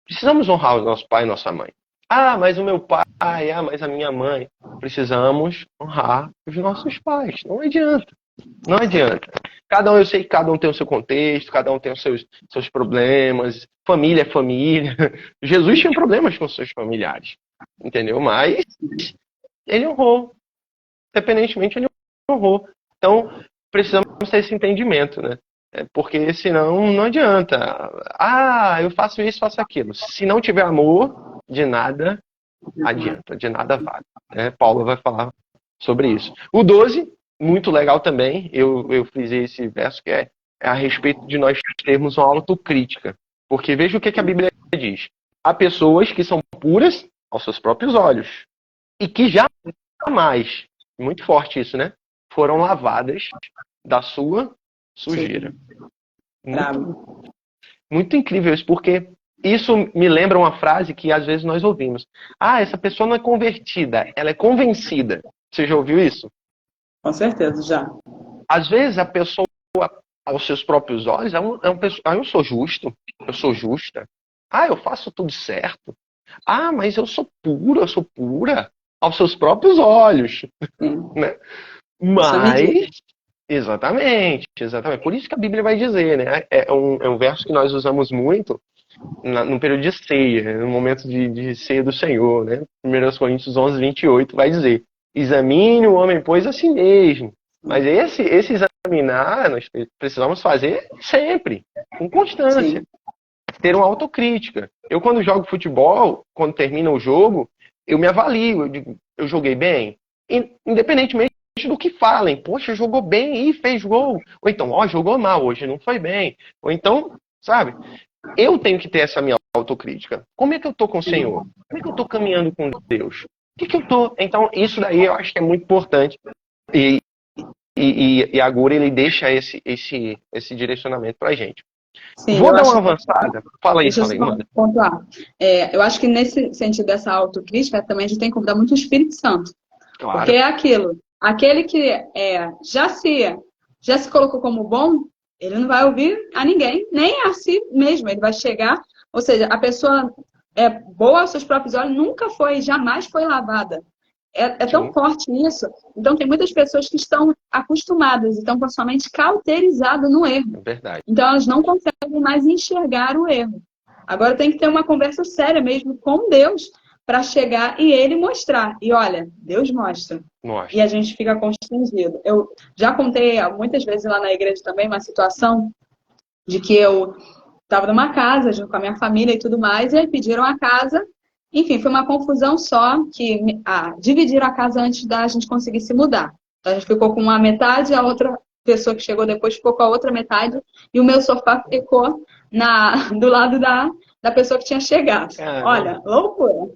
Precisamos honrar o nosso pai e nossa mãe. Ah, mas o meu pai, mas a minha mãe. Precisamos honrar os nossos pais. Não adianta. Não adianta. Eu sei que cada um tem o seu contexto, cada um tem os seus problemas. Família é família. Jesus tinha problemas com seus familiares. Entendeu? Mas ele honrou. Independentemente, ele honrou. Então, precisamos ter esse entendimento, né? Porque senão não adianta. Eu faço isso, faço aquilo. Se não tiver amor, de nada adianta, de nada vale. Paulo vai falar sobre isso. O 12, muito legal também, eu frisei esse verso que é a respeito de nós termos uma autocrítica. Porque veja o que a Bíblia diz. Há pessoas que são puras aos seus próprios olhos e que jamais, muito forte isso, né? Foram lavadas da sua sujeira. Muito incrível isso, porque isso me lembra uma frase que às vezes nós ouvimos. Essa pessoa não é convertida, ela é convencida. Você já ouviu isso? Com certeza, já. Às vezes a pessoa, aos seus próprios olhos, eu sou justo, eu sou justa. Eu faço tudo certo. Mas eu sou pura, aos seus próprios olhos. Né? Mas, exatamente. Por isso que a Bíblia vai dizer, né? É um verso que nós usamos muito no período de ceia, no momento de ceia do Senhor, né? 1 Coríntios 11, 28 vai dizer: examine o homem, pois, a si mesmo. Mas esse examinar, nós precisamos fazer sempre, com constância. Sim. Ter uma autocrítica. Eu, quando jogo futebol, quando termina o jogo, eu me avalio, eu digo, eu joguei bem? Independentemente do que falem, poxa, jogou bem e fez gol. Ou então, jogou mal, hoje não foi bem. Ou então, sabe, eu tenho que ter essa minha autocrítica. Como é que eu tô com o Senhor? Como é que eu tô caminhando com Deus? O que eu tô? Então, isso daí eu acho que é muito importante. E agora ele deixa esse direcionamento pra gente. Sim, vou dar uma avançada. Fala aí, manda. Pontuar. Eu acho que nesse sentido dessa autocrítica, também a gente tem que convidar muito o Espírito Santo. Claro. Porque é aquilo. Aquele que já se colocou como bom, ele não vai ouvir a ninguém, nem a si mesmo. Ele vai chegar, ou seja, a pessoa é boa aos seus próprios olhos, jamais foi lavada. É tão forte isso. Então, tem muitas pessoas que estão acostumadas, estão com a sua mente cauterizada no erro. É verdade. Então, elas não conseguem mais enxergar o erro. Agora, tem que ter uma conversa séria mesmo com Deus para chegar e Ele mostrar. E olha, Deus mostra. E a gente fica constrangido. Eu já contei muitas vezes lá na igreja também uma situação de que eu estava numa casa junto com a minha família e tudo mais, e aí pediram a casa. Enfim, foi uma confusão só, que dividiram a casa antes da gente conseguir se mudar. Então, a gente ficou com uma metade, a outra pessoa que chegou depois ficou com a outra metade, e o meu sofá ficou do lado da pessoa que tinha chegado. Olha, loucura.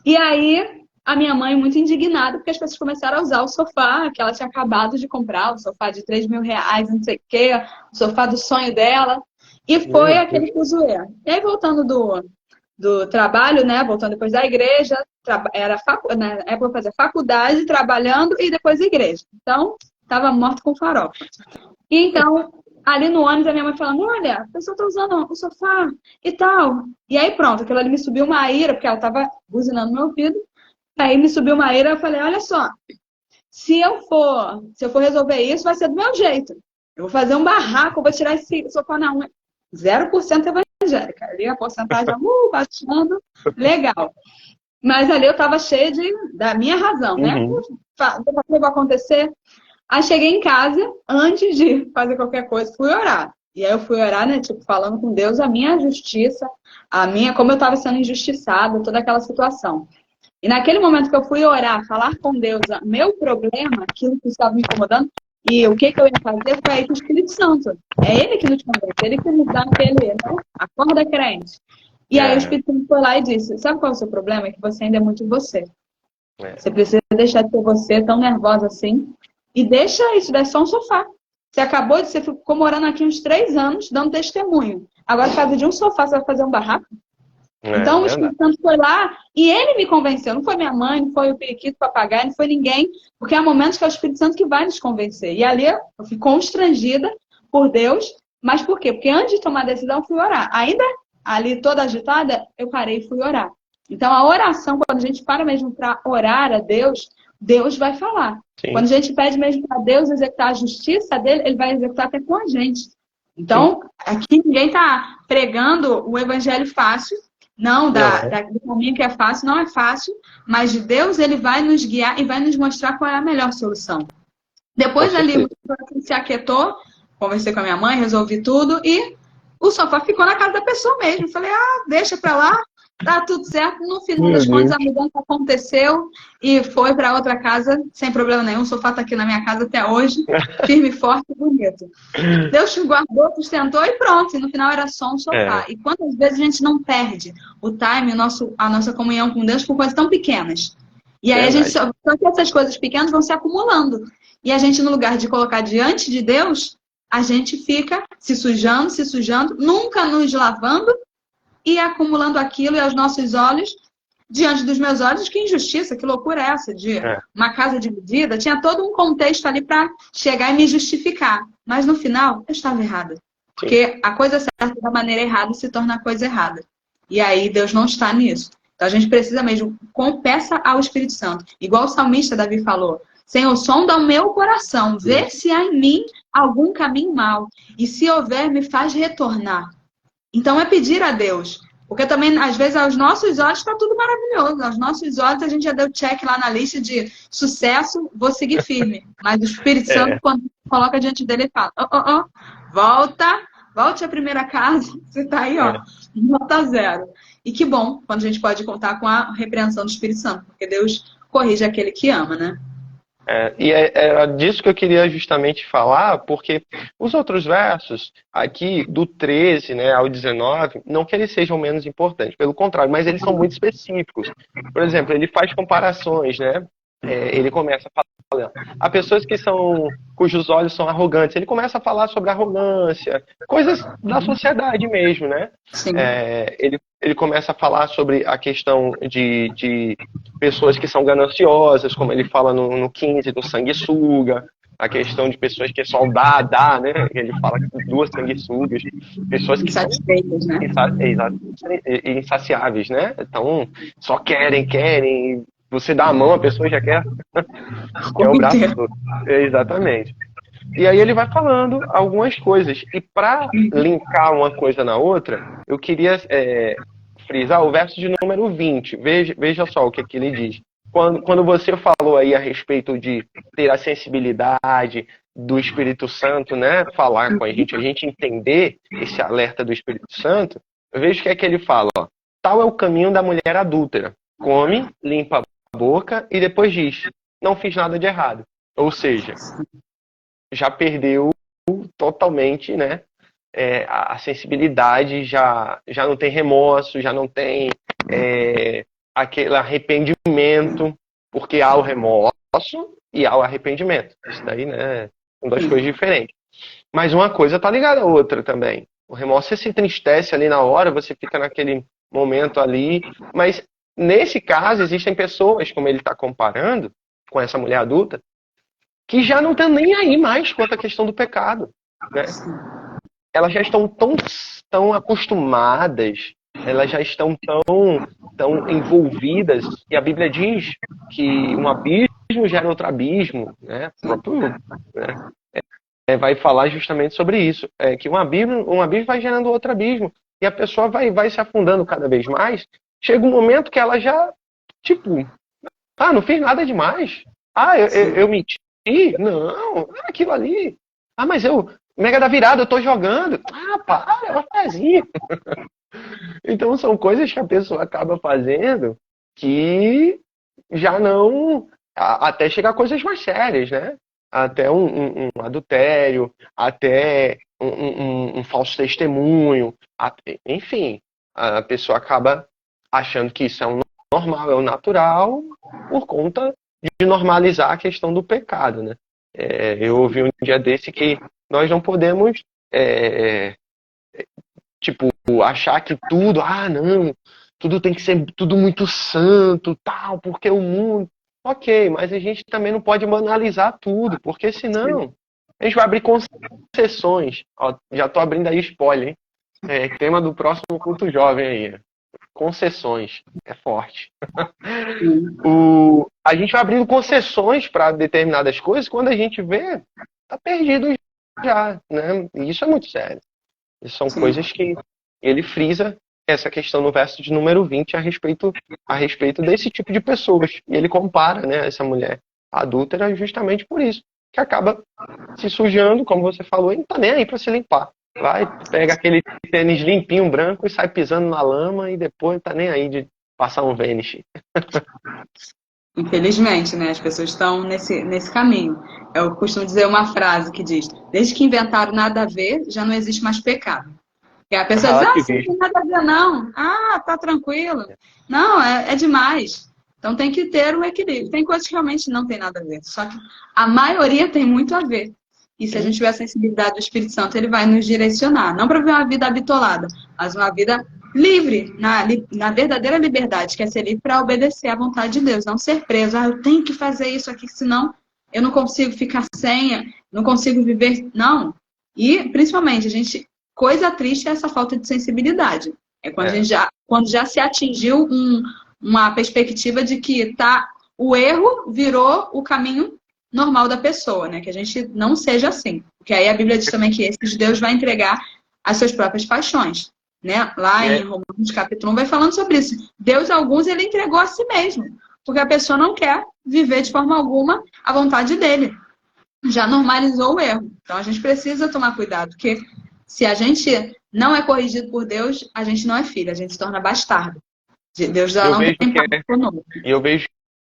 E aí, a minha mãe muito indignada, porque as pessoas começaram a usar o sofá, que ela tinha acabado de comprar, o sofá de 3 mil reais, não sei o quê, o sofá do sonho dela, e foi aquele fuzuê. E aí, voltando do trabalho, né? Voltando depois da igreja, na época eu fazia faculdade, trabalhando e depois a igreja. Então, estava morto com farofa. E então, ali no ônibus, a minha mãe falando, olha, a pessoa está usando o sofá e tal. E aí pronto, aquilo ali me subiu uma ira, porque ela estava buzinando no meu ouvido. Aí me subiu uma ira, eu falei, olha só, se eu for resolver isso, vai ser do meu jeito. Eu vou fazer um barraco, eu vou tirar esse sofá na unha. 0% evangélica. Ali a porcentagem baixando, legal. Mas ali eu estava cheia da minha razão, né? O que vai acontecer? Aí cheguei em casa, antes de fazer qualquer coisa, fui orar. E aí eu fui orar, né? Tipo, falando com Deus a minha justiça, como eu estava sendo injustiçada, toda aquela situação. E naquele momento que eu fui orar, falar com Deus, meu problema, aquilo que estava me incomodando, e o que eu ia fazer foi aí com o Espírito Santo. É Ele que nos convence, Ele que nos dá aquele, né? Acorda crente. E aí o Espírito Santo foi lá e disse, sabe qual é o seu problema? É que você ainda é muito você. Você precisa deixar de ser você tão nervosa assim. E deixa isso, é só um sofá. Você acabou de, você ficou morando aqui uns 3 anos, dando testemunho. Agora, por causa de um sofá, você vai fazer um barraco? Então, o Verdade. Espírito Santo foi lá e ele me convenceu. Não foi minha mãe, não foi o periquito, o papagaio, não foi ninguém. Porque há momentos que é o Espírito Santo que vai nos convencer. E ali eu fui constrangida por Deus. Mas por quê? Porque antes de tomar a decisão, eu fui orar. Ainda ali toda agitada, eu parei e fui orar. Então, a oração, quando a gente para mesmo para orar a Deus, Deus vai falar. Sim, Quando a gente pede mesmo para Deus executar a justiça dele, ele vai executar até com a gente. sim. Então, aqui ninguém está pregando o evangelho fácil. Não, Não é? do caminho que é fácil, não é fácil, mas de Deus ele vai nos guiar e vai nos mostrar qual é a melhor solução. Com Depois ali, o certeza. coração se aquietou, conversei com a minha mãe, resolvi tudo e o sofá ficou na casa da pessoa mesmo. Falei, deixa pra lá, tá tudo certo. No final Meu das contas, Deus. a mudança aconteceu e foi para outra casa sem problema nenhum. O sofá tá aqui na minha casa até hoje, firme, forte e bonito. Deus te guardou, sustentou e pronto. E no final era só um É, sofá. E quantas vezes a gente não perde o time, a nossa comunhão com Deus por coisas tão pequenas. E aí a gente verdade. só que essas coisas pequenas vão se acumulando. E a gente, no lugar de colocar diante de Deus, a gente fica se sujando, nunca nos lavando e acumulando aquilo e aos nossos olhos, diante dos meus olhos, que injustiça, que loucura é essa de É, uma casa dividida? Tinha todo um contexto ali para chegar e me justificar. Mas no final, eu estava errada. sim. Porque a coisa certa da maneira errada se torna a coisa errada. E aí Deus não está nisso. Então a gente precisa mesmo, peça ao Espírito Santo. Igual o salmista Davi falou. Senhor, sonda o meu coração, vê se há em mim algum caminho mau. E se houver, me faz retornar. Então é pedir a Deus. Porque também, às vezes, aos nossos olhos está tudo maravilhoso. Aos nossos olhos a gente já deu check lá na lista de sucesso, vou seguir firme. Mas o Espírito Santo, É, quando coloca diante dele, ele fala: volta, volte à primeira casa. Você está aí, ó, é. nota zero. E que bom quando a gente pode contar com a repreensão do Espírito Santo, porque Deus corrige aquele que ama, né? Era disso que eu queria justamente falar, porque os outros versos, aqui do 13, né, ao 19, não que eles sejam menos importantes, pelo contrário, mas eles são muito específicos. Por exemplo, ele faz comparações, né? Ele começa falando, há pessoas cujos olhos são arrogantes. Ele começa a falar sobre arrogância, coisas da sociedade mesmo, né? Sim. Ele começa a falar sobre a questão de pessoas que são gananciosas, como ele fala no 15, do sanguessuga, a questão de pessoas que só dá, né? Ele fala que duas sanguessugas, pessoas que são Insatisfeitas, né? insaciáveis, né? Então, só querem. Você dá a mão, a pessoa já quer o braço Obter. todo. Exatamente. E aí ele vai falando algumas coisas. E para linkar uma coisa na outra, eu queria frisar o verso de número 20. Veja só o que ele diz. Quando você falou aí a respeito de ter a sensibilidade do Espírito Santo, né, falar com a gente entender esse alerta do Espírito Santo, eu vejo o que ele fala. Ó, tal é o caminho da mulher adúltera. Come, limpa a boca e depois diz, não fiz nada de errado. Ou seja, já perdeu totalmente, né, a sensibilidade, já não tem remorso, já não tem aquele arrependimento, porque há o remorso e há o arrependimento. Isso daí, né, são duas coisas diferentes. Mas uma coisa tá ligada à outra também. O remorso, você se entristece ali na hora, você fica naquele momento ali, mas nesse caso existem pessoas, como ele está comparando com essa mulher adulta, que já não estão nem aí mais quanto à questão do pecado, né? Elas já estão tão acostumadas, elas já estão tão envolvidas, e a Bíblia diz que um abismo gera outro abismo, né? O próprio, né? Vai falar justamente sobre isso, que um abismo vai gerando outro abismo, e a pessoa vai se afundando cada vez mais. Chega um momento que ela já, tipo, não fiz nada demais. Eu menti? Não, era aquilo ali. Mas mega da virada, eu tô jogando. Para, é uma pezinha. Então são coisas que a pessoa acaba fazendo que já não. Até chegar a coisas mais sérias, né? Até um adultério, até um falso testemunho. Enfim, a pessoa acaba achando que isso é o normal, é o natural, por conta de normalizar a questão do pecado, né? Eu ouvi um dia desse que nós não podemos, tipo, achar que tudo, não, tudo tem que ser tudo muito santo, tal, porque o mundo... Ok, mas a gente também não pode banalizar tudo, porque senão a gente vai abrir concessões. Ó, já tô abrindo aí spoiler, hein? Tema do próximo culto jovem aí. Concessões. É forte. A gente vai abrindo concessões para determinadas coisas, quando a gente vê, tá perdido já, né? E isso é muito sério. E são coisas que ele frisa essa questão no verso de número 20 a respeito desse tipo de pessoas. E ele compara, né, essa mulher adúltera justamente por isso, que acaba se sujando, como você falou, e não tá nem aí para se limpar. Vai, pega aquele tênis limpinho, branco, e sai pisando na lama e depois não tá nem aí de passar um Vanish. Infelizmente, né? As pessoas estão nesse caminho. Eu costumo dizer uma frase que diz: desde que inventaram nada a ver, já não existe mais pecado. E a pessoa diz: isso não tem nada a ver, não. Tá tranquilo. Não, é demais. Então tem que ter um equilíbrio. Tem coisas que realmente não tem nada a ver. Só que a maioria tem muito a ver. E se a gente tiver a sensibilidade do Espírito Santo, ele vai nos direcionar. Não para viver uma vida habitolada, mas uma vida livre, na verdadeira liberdade, que é ser livre para obedecer à vontade de Deus, não ser preso. Eu tenho que fazer isso aqui, senão eu não consigo ficar sem, não consigo viver. Não. E, principalmente, coisa triste é essa falta de sensibilidade. É quando a gente quando já se atingiu uma perspectiva de que o erro virou o caminho normal da pessoa, né? Que a gente não seja assim. Porque aí a Bíblia diz também que esses Deus vai entregar as suas próprias paixões, né? Lá em Romanos capítulo 1 vai falando sobre isso. Deus, alguns, ele entregou a si mesmo. Porque a pessoa não quer viver de forma alguma a vontade dele. Já normalizou o erro. Então a gente precisa tomar cuidado, porque se a gente não é corrigido por Deus, a gente não é filho, a gente se torna bastardo. Deus já não tem pacto conosco. E eu vejo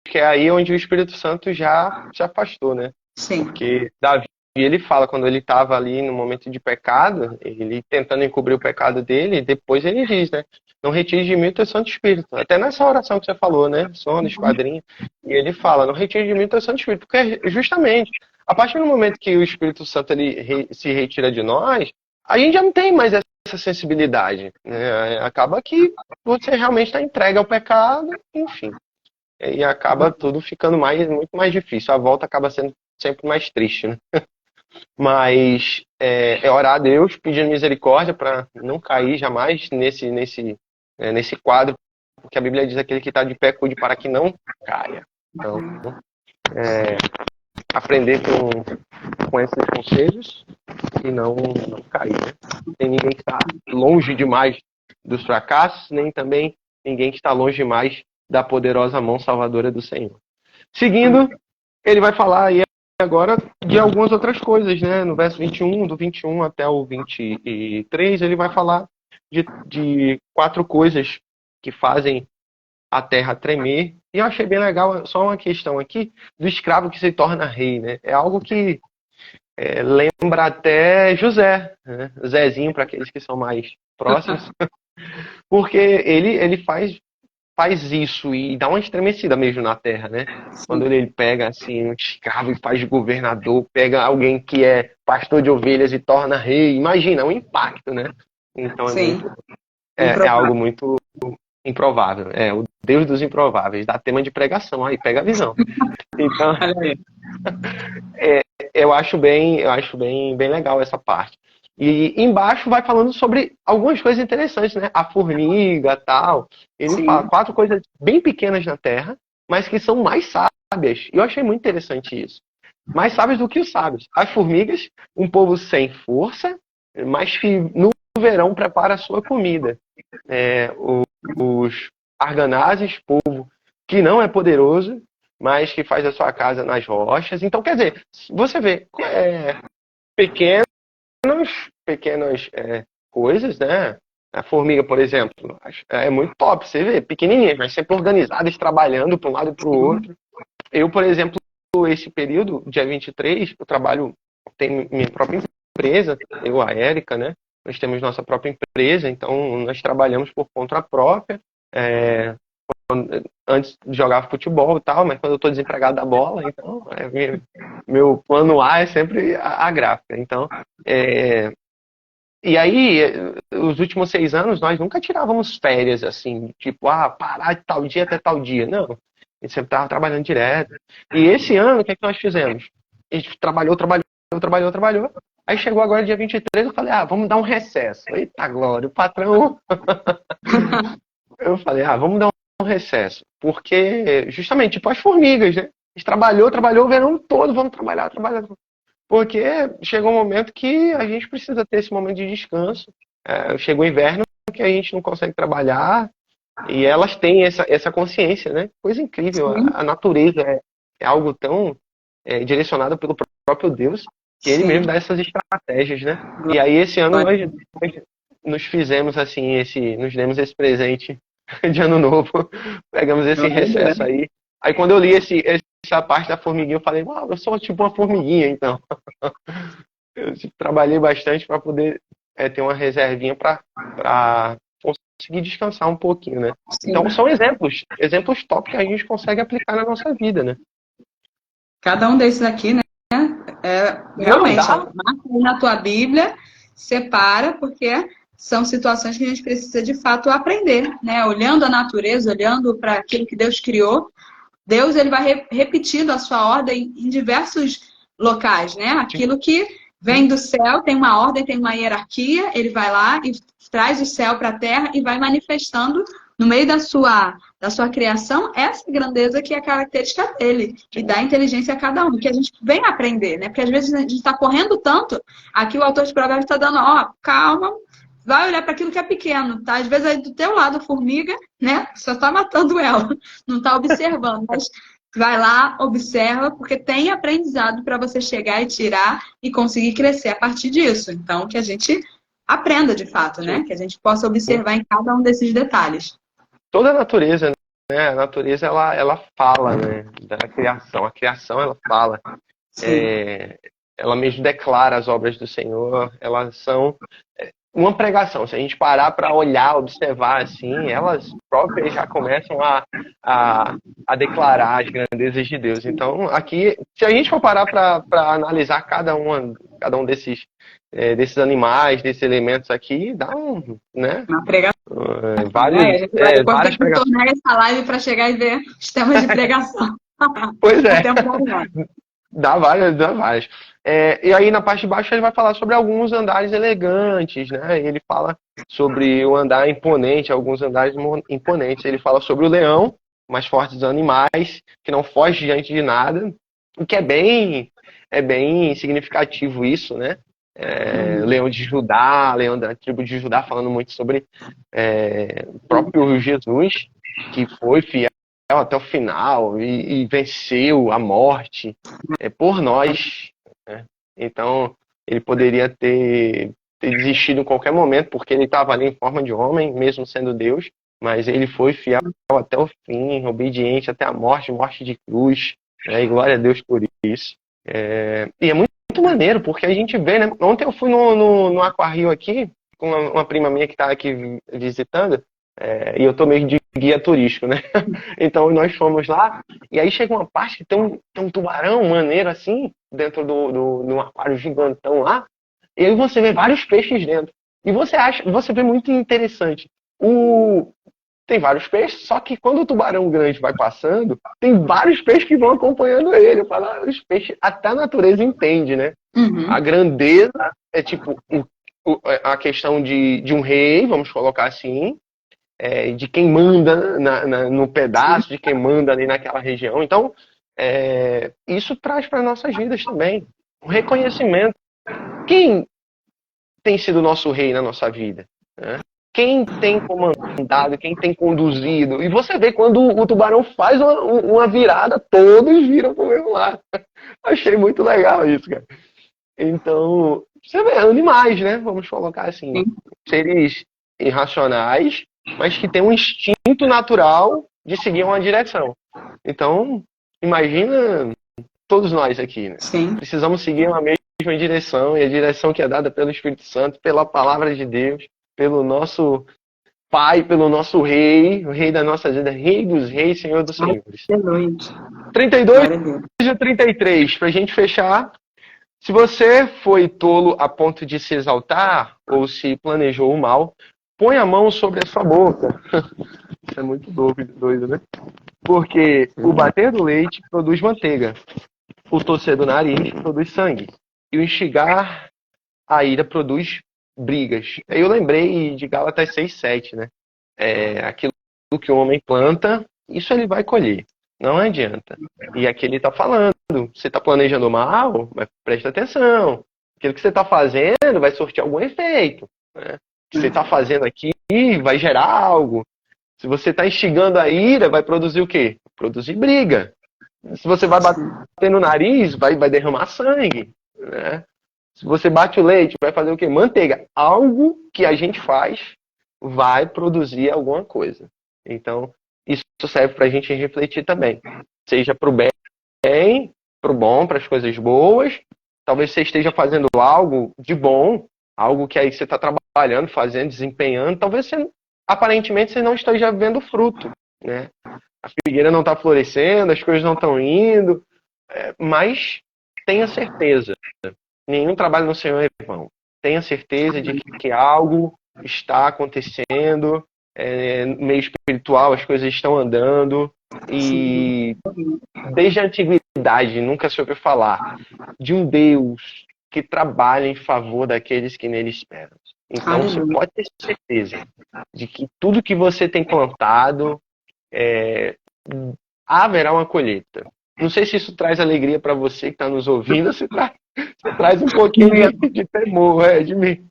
que é aí onde o Espírito Santo já se afastou, né? Sim. Porque Davi, ele fala, quando ele estava ali no momento de pecado, ele tentando encobrir o pecado dele, depois ele diz, né? Não retire de mim o teu Santo Espírito. Até nessa oração que você falou, né? Sono, esquadrinho. E ele fala, não retire de mim o teu Santo Espírito. Porque justamente, a partir do momento que o Espírito Santo ele se retira de nós, a gente já não tem mais essa sensibilidade, né? Acaba que você realmente está entregue ao pecado, enfim. E acaba tudo ficando muito mais difícil. A volta acaba sendo sempre mais triste, né? Mas é orar a Deus, pedindo misericórdia para não cair jamais nesse quadro, porque a Bíblia diz: aquele que está de pé, cuide para que não caia. Então, aprender com esses conselhos e não cair, né? Não tem ninguém que está longe demais dos fracassos, nem também ninguém que está longe demais da poderosa mão salvadora do Senhor. Seguindo, ele vai falar aí agora de algumas outras coisas, né? No verso 21, do 21 até o 23, ele vai falar de 4 coisas que fazem a terra tremer. E eu achei bem legal, só uma questão aqui, do escravo que se torna rei, né? É algo que lembra até José, né? Zezinho, para aqueles que são mais próximos. Porque ele faz isso e dá uma estremecida mesmo na terra, né? Quando ele pega assim um escravo e faz governador, pega alguém que é pastor de ovelhas e torna rei, imagina o impacto, né? Então é algo muito improvável. É o Deus dos improváveis, dá tema de pregação, aí pega a visão. Então eu acho bem legal essa parte. E embaixo vai falando sobre algumas coisas interessantes, né? A formiga, tal. Ele fala 4 coisas bem pequenas na Terra, mas que são mais sábias. E eu achei muito interessante isso. Mais sábias do que os sábios. As formigas, um povo sem força, mas que no verão prepara a sua comida. Os arganazes, povo que não é poderoso, mas que faz a sua casa nas rochas. Então, quer dizer, você vê pequenas coisas, né? A formiga, por exemplo, é muito top. Você vê, pequenininhas, mas sempre organizadas, trabalhando para um lado e para o outro. Eu, por exemplo, esse período, dia 23, eu trabalho, tenho minha própria empresa, eu, a Érica, né? Nós temos nossa própria empresa, então nós trabalhamos por conta própria. antes jogava futebol e tal, mas quando eu estou desempregado da bola, então meu plano A é sempre a gráfica. Então, e aí, os últimos 6 anos, nós nunca tirávamos férias, assim, tipo, parar de tal dia até tal dia. Não, a gente sempre estava trabalhando direto. E esse ano, o que é que nós fizemos? A gente trabalhou. Aí chegou agora dia 23, eu falei, vamos dar um recesso. Eita glória, o patrão... Eu falei, vamos dar um recesso. Porque, justamente, tipo as formigas, né? A gente trabalhou o verão todo, vamos trabalhar. Porque chegou um momento que a gente precisa ter esse momento de descanso. Chegou o inverno que a gente não consegue trabalhar e elas têm essa consciência, né? Coisa incrível. A natureza é algo tão direcionado pelo próprio Deus que ele mesmo dá essas estratégias, né? E aí esse ano nós nos fizemos assim, nos demos esse presente de ano novo, pegamos esse recesso aí. Aí quando eu li essa parte da formiguinha, eu falei, eu sou tipo uma formiguinha, então. Eu trabalhei bastante para poder ter uma reservinha para conseguir descansar um pouquinho, né? Sim. Então são exemplos top que a gente consegue aplicar na nossa vida, né? Cada um desses aqui, né? Realmente, marca na tua Bíblia, separa, porque são situações que a gente precisa de fato aprender, né? Olhando a natureza, olhando para aquilo que Deus criou, Deus ele vai repetindo a sua ordem em diversos locais, né? Aquilo que vem do céu tem uma ordem, tem uma hierarquia, ele vai lá e traz o céu para a terra e vai manifestando no meio da sua criação essa grandeza que é a característica dele e dá inteligência a cada um, que a gente vem aprender, né? Porque às vezes a gente está correndo tanto, aqui o autor de Provérbios está dando, calma, vai olhar para aquilo que é pequeno, tá? Às vezes aí do teu lado a formiga, né? Só está matando ela, não está observando, mas vai lá, observa, porque tem aprendizado para você chegar e tirar e conseguir crescer a partir disso. Então, que a gente aprenda de fato, né? Que a gente possa observar em cada um desses detalhes. Toda a natureza, né? A natureza, ela fala, né? Da criação. A criação, ela fala. Ela mesmo declara as obras do Senhor. Elas são uma pregação. Se a gente parar para olhar, observar, assim, elas próprias já começam a declarar as grandezas de Deus. Então, aqui, se a gente for parar para analisar cada um desses animais, desses elementos aqui, dá uma pregação. Várias pregações. Tornar essa live para chegar e ver os temas de pregação. Pois é. Dá várias. E aí na parte de baixo ele vai falar sobre alguns andares elegantes, né? Ele fala sobre o andar imponente, alguns andares imponentes. Ele fala sobre o leão, mais forte dos animais, que não foge diante de nada, o que é bem significativo isso, né? Leão de Judá, leão da tribo de Judá, falando muito sobre o próprio Jesus, que foi fiel até o final e venceu a morte por nós, né? Então ele poderia ter desistido em qualquer momento, porque ele estava ali em forma de homem, mesmo sendo Deus, mas ele foi fiel até o fim, obediente até a morte de cruz, né? E glória a Deus por isso. E é muito maneiro, porque a gente vê, né? Ontem eu fui no Aquário aqui, com uma prima minha que está aqui visitando, e eu tô meio de guia turístico, né? Então nós fomos lá, e aí chega uma parte que tem um tubarão maneiro assim, dentro de um aquário gigantão lá, e aí você vê vários peixes dentro. E você vê muito interessante. Tem vários peixes, só que quando o tubarão grande vai passando, tem vários peixes que vão acompanhando ele. Eu falo, os peixes, até a natureza entende, né? Uhum. A grandeza é tipo a questão de um rei, vamos colocar assim, de quem manda no pedaço, de quem manda ali naquela região. Então, isso traz para nossas vidas também um reconhecimento. Quem tem sido o nosso rei na nossa vida? Né? Quem tem comandado, quem tem conduzido. E você vê quando o tubarão faz uma virada, todos viram para o mesmo lado. Achei muito legal isso, cara. Então, você vê, animais, né? Vamos colocar assim. Sim. Seres irracionais, mas que têm um instinto natural de seguir uma direção. Então, imagina todos nós aqui, né? Sim. Precisamos seguir uma mesma direção, e a direção que é dada pelo Espírito Santo, pela palavra de Deus, pelo nosso Pai, pelo nosso Rei, o Rei da nossa vida, Rei dos Reis, Senhor dos Senhores. 32 e 33, para a gente fechar. Se você foi tolo a ponto de se exaltar ou se planejou o mal, põe a mão sobre a sua boca. Isso é muito doido, né? Porque o bater do leite produz manteiga, o torcer do nariz produz sangue, e o instigar a ira produz brigas. Aí eu lembrei de Gálatas 6:7, né? Aquilo que o homem planta, isso ele vai colher. Não adianta. E aqui ele está falando, você está planejando mal, mas presta atenção. Aquilo que você está fazendo vai surtir algum efeito. Né? O que você está fazendo aqui vai gerar algo. Se você está instigando a ira, vai produzir o quê? Produzir briga. Se você vai bater no nariz, vai derramar sangue. Né? Se você bate o leite, vai fazer o quê? Manteiga. Algo que a gente faz vai produzir alguma coisa. Então, isso serve para a gente refletir também. Seja para o bem, para o bom, para as coisas boas. Talvez você esteja fazendo algo de bom, algo que aí você está trabalhando, fazendo, desempenhando. Talvez você, aparentemente, você não esteja vendo fruto. Né? A figueira não está florescendo, as coisas não estão indo. Mas tenha certeza, nenhum trabalho no Senhor é vão. Tenha certeza de que algo está acontecendo. No meio espiritual as coisas estão andando e desde a antiguidade nunca se ouviu falar de um Deus que trabalha em favor daqueles que nele esperam. Então você pode ter certeza de que tudo que você tem plantado haverá uma colheita. Não sei se isso traz alegria para você que está nos ouvindo, se traz um pouquinho de temor, de mim.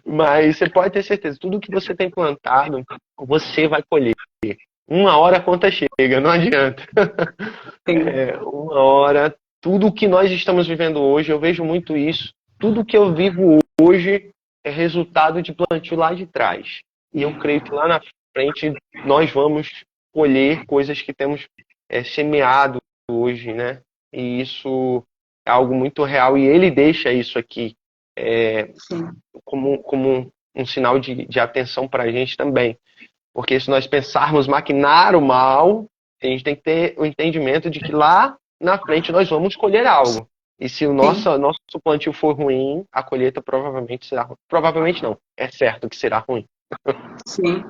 Mas você pode ter certeza, tudo que você tem plantado, você vai colher. Uma hora a conta chega, não adianta. Uma hora, tudo que nós estamos vivendo hoje, eu vejo muito isso. Tudo que eu vivo hoje é resultado de plantio lá de trás. E eu creio que lá na frente nós vamos colher coisas que temos semeado hoje, né? E isso é algo muito real. E ele deixa isso aqui como um sinal de atenção para a gente também. Porque se nós pensarmos maquinar o mal, a gente tem que ter o entendimento de que lá na frente nós vamos colher algo. E se o nosso plantio for ruim, a colheita provavelmente será ruim. Provavelmente não, é certo que será ruim. Sim.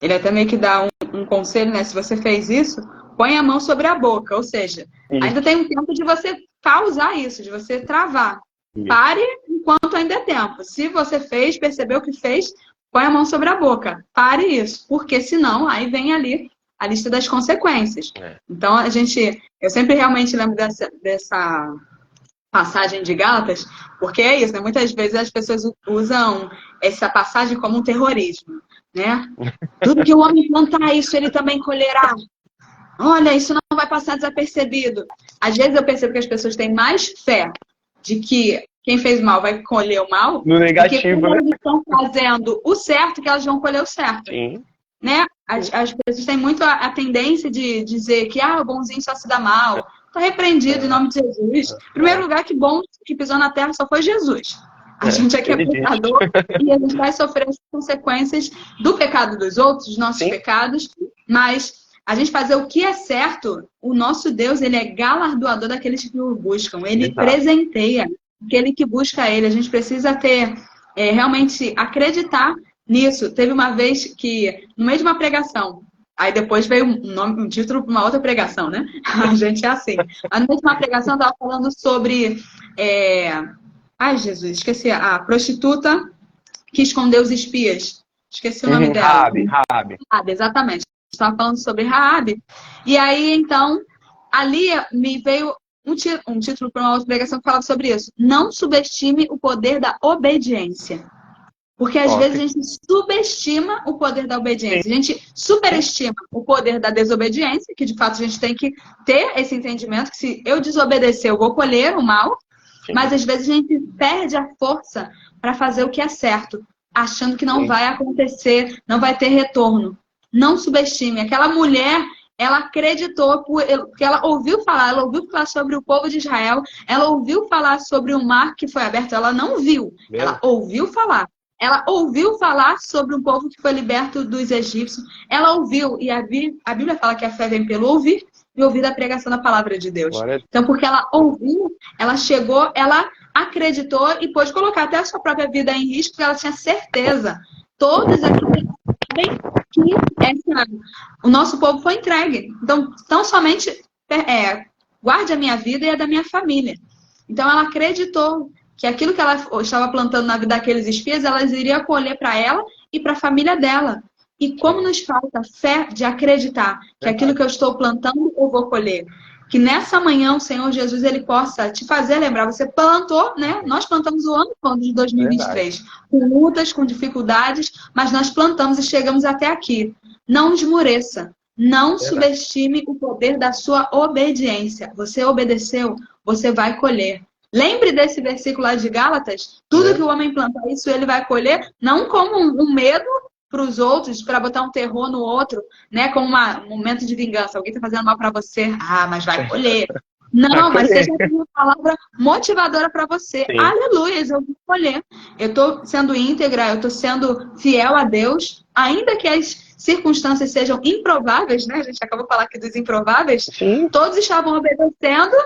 Ele até meio que dá um conselho, né? Se você fez isso, põe a mão sobre a boca. Ou seja, ainda tem um tempo de você pausar isso, de você travar. Pare enquanto ainda é tempo. Se você fez, percebeu que fez, põe a mão sobre a boca. Pare isso. Porque senão, aí vem ali a lista das consequências. Então, eu sempre realmente lembro dessa passagem de Gálatas, porque é isso, né? Muitas vezes as pessoas usam essa passagem como um terrorismo, né? Tudo que o homem plantar, isso ele também colherá. Olha, isso não vai passar desapercebido. Às vezes eu percebo que as pessoas têm mais fé de que quem fez mal vai colher o mal, no negativo, porque elas estão fazendo o certo, que elas vão colher o certo. Sim. Né? As pessoas têm muito a tendência de dizer que o bonzinho só se dá mal. Está repreendido em nome de Jesus. Em primeiro lugar, que bom que pisou na terra só foi Jesus. A gente aqui é pecador e a gente vai sofrer as consequências do pecado dos outros, dos nossos pecados, mas a gente fazer o que é certo, o nosso Deus, ele é galardoador daqueles que o buscam. Ele presenteia aquele que busca ele. A gente precisa ter, realmente acreditar nisso. Teve uma vez que, no meio de uma pregação, aí depois veio um título para uma outra pregação, né? A gente é assim. Mas no meio de uma pregação, eu estava falando sobre... Ai, Jesus, esqueci. A prostituta que escondeu os espias. Esqueci o nome dela. Raabe, exatamente. Estava falando sobre Raabe. E aí, então, ali me veio um título para uma outra pregação que falava sobre isso. Não subestime o poder da obediência. Porque às vezes a gente subestima o poder da obediência. A gente superestima o poder da desobediência, que de fato a gente tem que ter esse entendimento que se eu desobedecer, eu vou colher o mal. Mas às vezes a gente perde a força para fazer o que é certo, achando que não vai acontecer, não vai ter retorno. Não subestime. Aquela mulher, ela acreditou, porque ela ouviu falar sobre o povo de Israel, ela ouviu falar sobre o mar que foi aberto, ela não viu, ela ouviu falar. ela ouviu falar sobre um povo que foi liberto dos egípcios. Ela ouviu, e a Bíblia fala que a fé vem pelo ouvir, e ouvir a pregação da palavra de Deus. Então, porque ela ouviu, ela chegou, ela acreditou e pôde colocar até a sua própria vida em risco, porque ela tinha certeza. Todos aqui sabem que o nosso povo foi entregue. Então, tão somente guarde a minha vida e a da minha família. Então, ela acreditou que aquilo que ela estava plantando na vida daqueles espias, elas iriam colher para ela e para a família dela. E como nos falta fé de acreditar que aquilo que eu estou plantando, eu vou colher. Que nessa manhã o Senhor Jesus ele possa te fazer lembrar. Você plantou, né? Nós plantamos o ano todo de 2023. Com lutas, com dificuldades, mas nós plantamos e chegamos até aqui. Não esmoreça. Não subestime o poder da sua obediência. Você obedeceu, você vai colher. Lembre desse versículo lá de Gálatas. Tudo que o homem plantar, isso ele vai colher. Não como um medo para os outros, para botar um terror no outro, né? Como um momento de vingança. Alguém está fazendo mal para você. Ah, mas vai colher. Não, mas seja uma palavra motivadora para você. Sim. Aleluia, eu vou colher. Eu estou sendo íntegra, eu estou sendo fiel a Deus, ainda que as circunstâncias sejam improváveis, né? A gente acabou de falar aqui dos improváveis. Sim. Todos estavam obedecendo,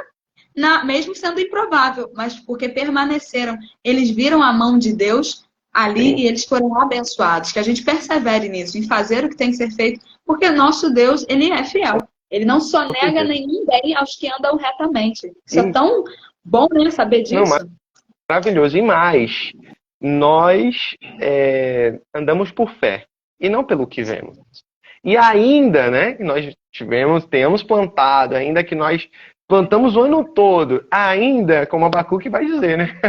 mesmo sendo improvável, mas porque permaneceram. Eles viram a mão de Deus ali. Sim. E eles foram abençoados. Que a gente persevere nisso, em fazer o que tem que ser feito, porque nosso Deus, ele é fiel. Ele não sonega nenhum bem aos que andam retamente. Isso é tão bom, né, saber disso. Não, maravilhoso. E mais, nós andamos por fé e não pelo que vemos. E ainda, né, nós temos plantado, ainda que nós plantamos o ano todo, ainda, como a Abacuque vai dizer, né?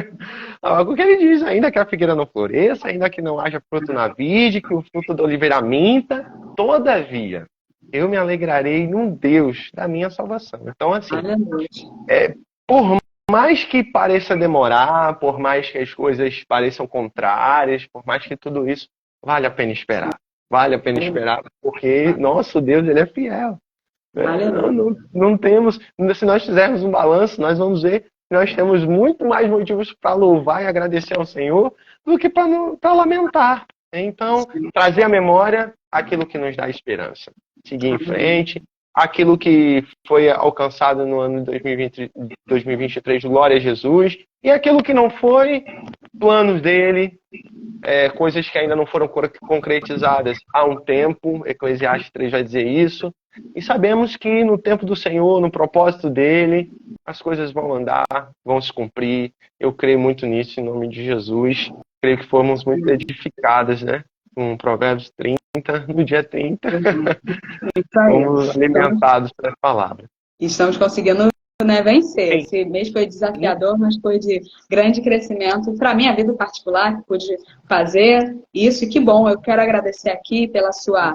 A Abacuque ele diz, ainda que a figueira não floresça, ainda que não haja fruto na vide, que o fruto da oliveira minta, todavia, eu me alegrarei num Deus da minha salvação. Então, assim, por mais que pareça demorar, por mais que as coisas pareçam contrárias, por mais que tudo isso, vale a pena esperar. Vale a pena esperar, porque nosso Deus, ele é fiel. Não temos, se nós fizermos um balanço, nós vamos ver que nós temos muito mais motivos para louvar e agradecer ao Senhor do que para lamentar. Então, trazer à memória aquilo que nos dá esperança. Seguir em frente, aquilo que foi alcançado no ano de 2023, glória a Jesus, e aquilo que não foi, planos dele, coisas que ainda não foram concretizadas há um tempo, Eclesiastes 3 vai dizer isso, e sabemos que no tempo do Senhor, no propósito dele, as coisas vão andar, vão se cumprir. Eu creio muito nisso, em nome de Jesus. Creio que fomos muito edificadas, né? Com Provérbios 30, no dia 30. Fomos alimentados pela palavra. Estamos conseguindo, né, vencer. Sim. Esse mês foi desafiador, mas foi de grande crescimento. Para mim, a vida particular, que pude fazer isso. E que bom, eu quero agradecer aqui pela sua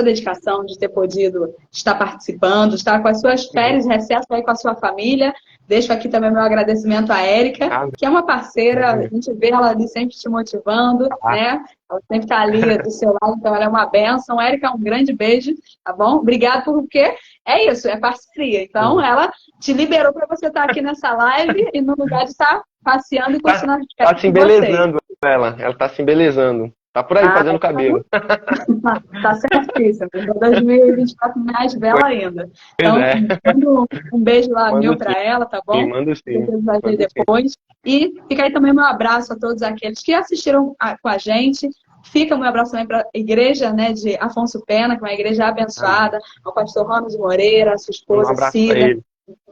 dedicação de ter podido estar participando, estar com as suas férias, recesso aí com a sua família. Deixo aqui também meu agradecimento à Érica, que é uma parceira, a gente vê ela ali sempre te motivando, né? Ela sempre está ali do seu lado, então ela é uma bênção. Érica, um grande beijo, tá bom? Obrigada porque é isso, é parceria. Então, ela te liberou para você estar aqui nessa live e no lugar de estar passeando e continuar de Tá se embelezando ela está se embelezando. Tá por aí fazendo cabelo. Tá certíssimo. 2024 mais bela ainda. Então, manda um beijo lá meu para ela, tá bom? Sim, manda sim. Você vai ver depois. E fica aí também meu abraço a todos aqueles que assistiram com a gente. Fica meu abraço também para a igreja, né, de Afonso Pena, que é uma igreja abençoada, ao pastor Ramos Moreira, a sua esposa Cida.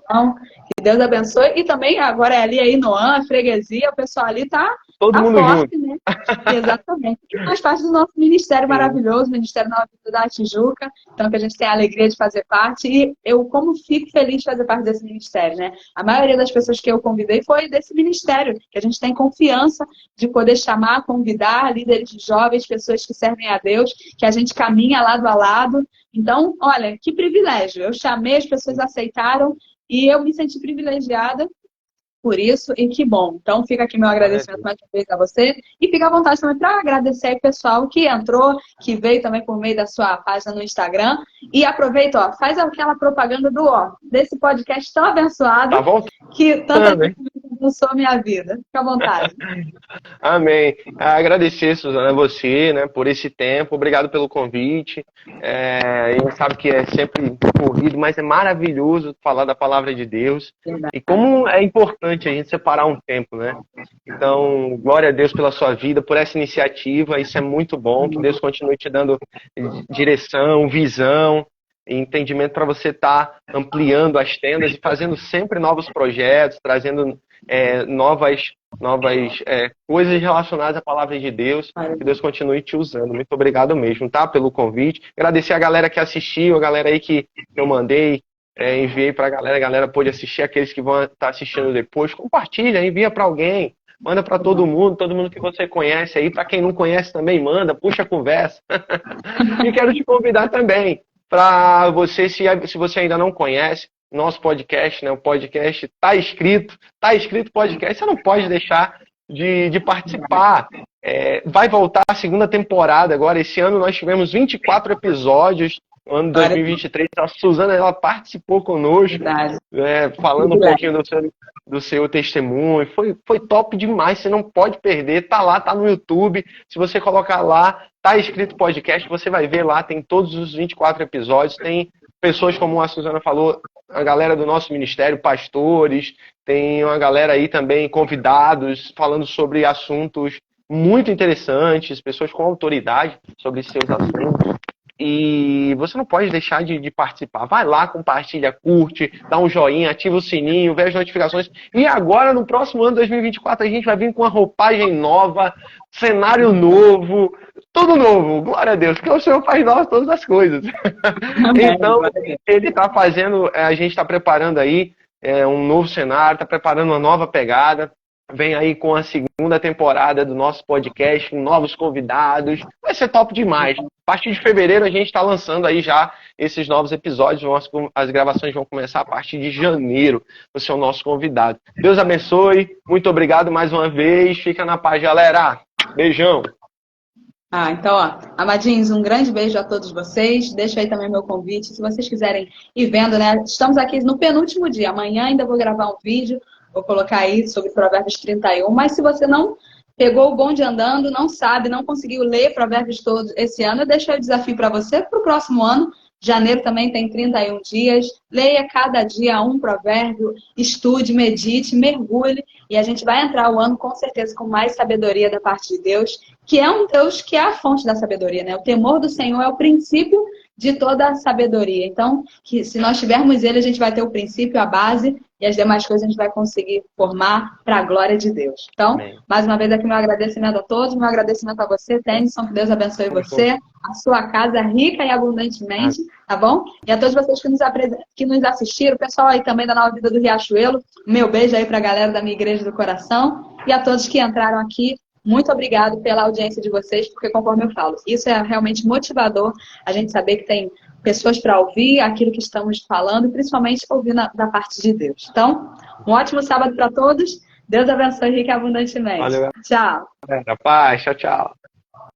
Então, que Deus abençoe. E também agora é ali aí Noan, a freguesia, o pessoal ali tá todo mundo forte, junto. Né? Exatamente. E faz parte do nosso ministério maravilhoso, Ministério Nova Vida da Tijuca. Então, que a gente tem a alegria de fazer parte. E eu, como fico feliz de fazer parte desse ministério, né? A maioria das pessoas que eu convidei foi desse ministério, que a gente tem confiança de poder chamar, convidar líderes de jovens, pessoas que servem a Deus, que a gente caminha lado a lado. Então, olha, que privilégio. Eu chamei, as pessoas aceitaram e eu me senti privilegiada por isso, e que bom. Então, fica aqui meu agradecimento mais uma vez a você. E fica à vontade também para agradecer aí o pessoal que entrou, que veio também por meio da sua página no Instagram. E aproveita, ó, faz aquela propaganda desse podcast tão abençoado. Tá bom? Que tanta gente abençoa a minha vida. Fica à vontade. Amém. Agradecer, Suzana, a você, né, por esse tempo. Obrigado pelo convite. A gente sabe que é sempre corrido, mas é maravilhoso falar da palavra de Deus. E como é importante a gente separar um tempo, né? Então, glória a Deus pela sua vida, por essa iniciativa. Isso é muito bom. Que Deus continue te dando direção, visão, entendimento para você estar ampliando as tendas e fazendo sempre novos projetos, trazendo novas coisas relacionadas à palavra de Deus. Que Deus continue te usando. Muito obrigado mesmo, tá? Pelo convite. Agradecer a galera que assistiu, a galera aí que eu mandei, enviei pra galera. A galera pôde assistir, aqueles que vão estar assistindo depois. Compartilha, envia para alguém. Manda para todo mundo que você conhece aí. Para quem não conhece também, manda, puxa a conversa. E quero te convidar também para você, se você ainda não conhece, nosso podcast, né? O podcast tá escrito podcast, você não pode deixar de participar. Vai voltar a segunda temporada agora. Esse ano nós tivemos 24 episódios. No ano de 2023, a Suzana, ela participou conosco, falando um pouquinho do seu testemunho. Foi top demais, você não pode perder. Tá lá, tá no YouTube. Se você colocar lá, tá escrito podcast, você vai ver lá, tem todos os 24 episódios. Tem pessoas, como a Suzana falou, a galera do nosso ministério, pastores, tem uma galera aí também, convidados, falando sobre assuntos muito interessantes, pessoas com autoridade sobre seus assuntos. E você não pode deixar de participar. Vai lá, compartilha, curte, dá um joinha, ativa o sininho, vê as notificações. E agora, no próximo ano, 2024, a gente vai vir com uma roupagem nova, cenário novo, tudo novo. Glória a Deus, porque o Senhor faz novas todas as coisas. Então, Ele está fazendo, a gente está preparando aí um novo cenário, está preparando uma nova pegada. Vem aí com a segunda temporada do nosso podcast, com novos convidados. Vai ser top demais. A partir de fevereiro a gente está lançando aí já esses novos episódios. As gravações vão começar a partir de janeiro. Você é o nosso convidado. Deus abençoe. Muito obrigado mais uma vez. Fica na paz, galera. Beijão. Então, amadinhos, um grande beijo a todos vocês. Deixo aí também meu convite. Se vocês quiserem ir vendo, né? Estamos aqui no penúltimo dia. Amanhã ainda vou gravar um vídeo. Vou colocar aí sobre Provérbios 31. Mas se você não pegou o bonde andando, não sabe, não conseguiu ler Provérbios todos esse ano, eu deixo aí o desafio para você para o próximo ano. Janeiro também tem 31 dias. Leia cada dia um provérbio, estude, medite, mergulhe. E a gente vai entrar o ano com certeza com mais sabedoria da parte de Deus, que é um Deus que é a fonte da sabedoria, né? O temor do Senhor é o princípio de toda a sabedoria. Então, que se nós tivermos ele, a gente vai ter o princípio, a base, e as demais coisas a gente vai conseguir formar para a glória de Deus. Então, mais uma vez aqui meu agradecimento a todos, meu agradecimento a você, Tennyson, que Deus abençoe você, a sua casa rica e abundantemente, tá bom? E a todos vocês que nos assistiram, o pessoal aí também da Nova Vida do Riachuelo, meu beijo aí para a galera da minha Igreja do Coração, e a todos que entraram aqui, muito obrigado pela audiência de vocês, porque conforme eu falo, isso é realmente motivador, a gente saber que tem pessoas para ouvir aquilo que estamos falando, e principalmente ouvir da parte de Deus. Então, um ótimo sábado para todos. Deus abençoe rica e abundantemente. Valeu. Tchau. Paz, tchau, tchau.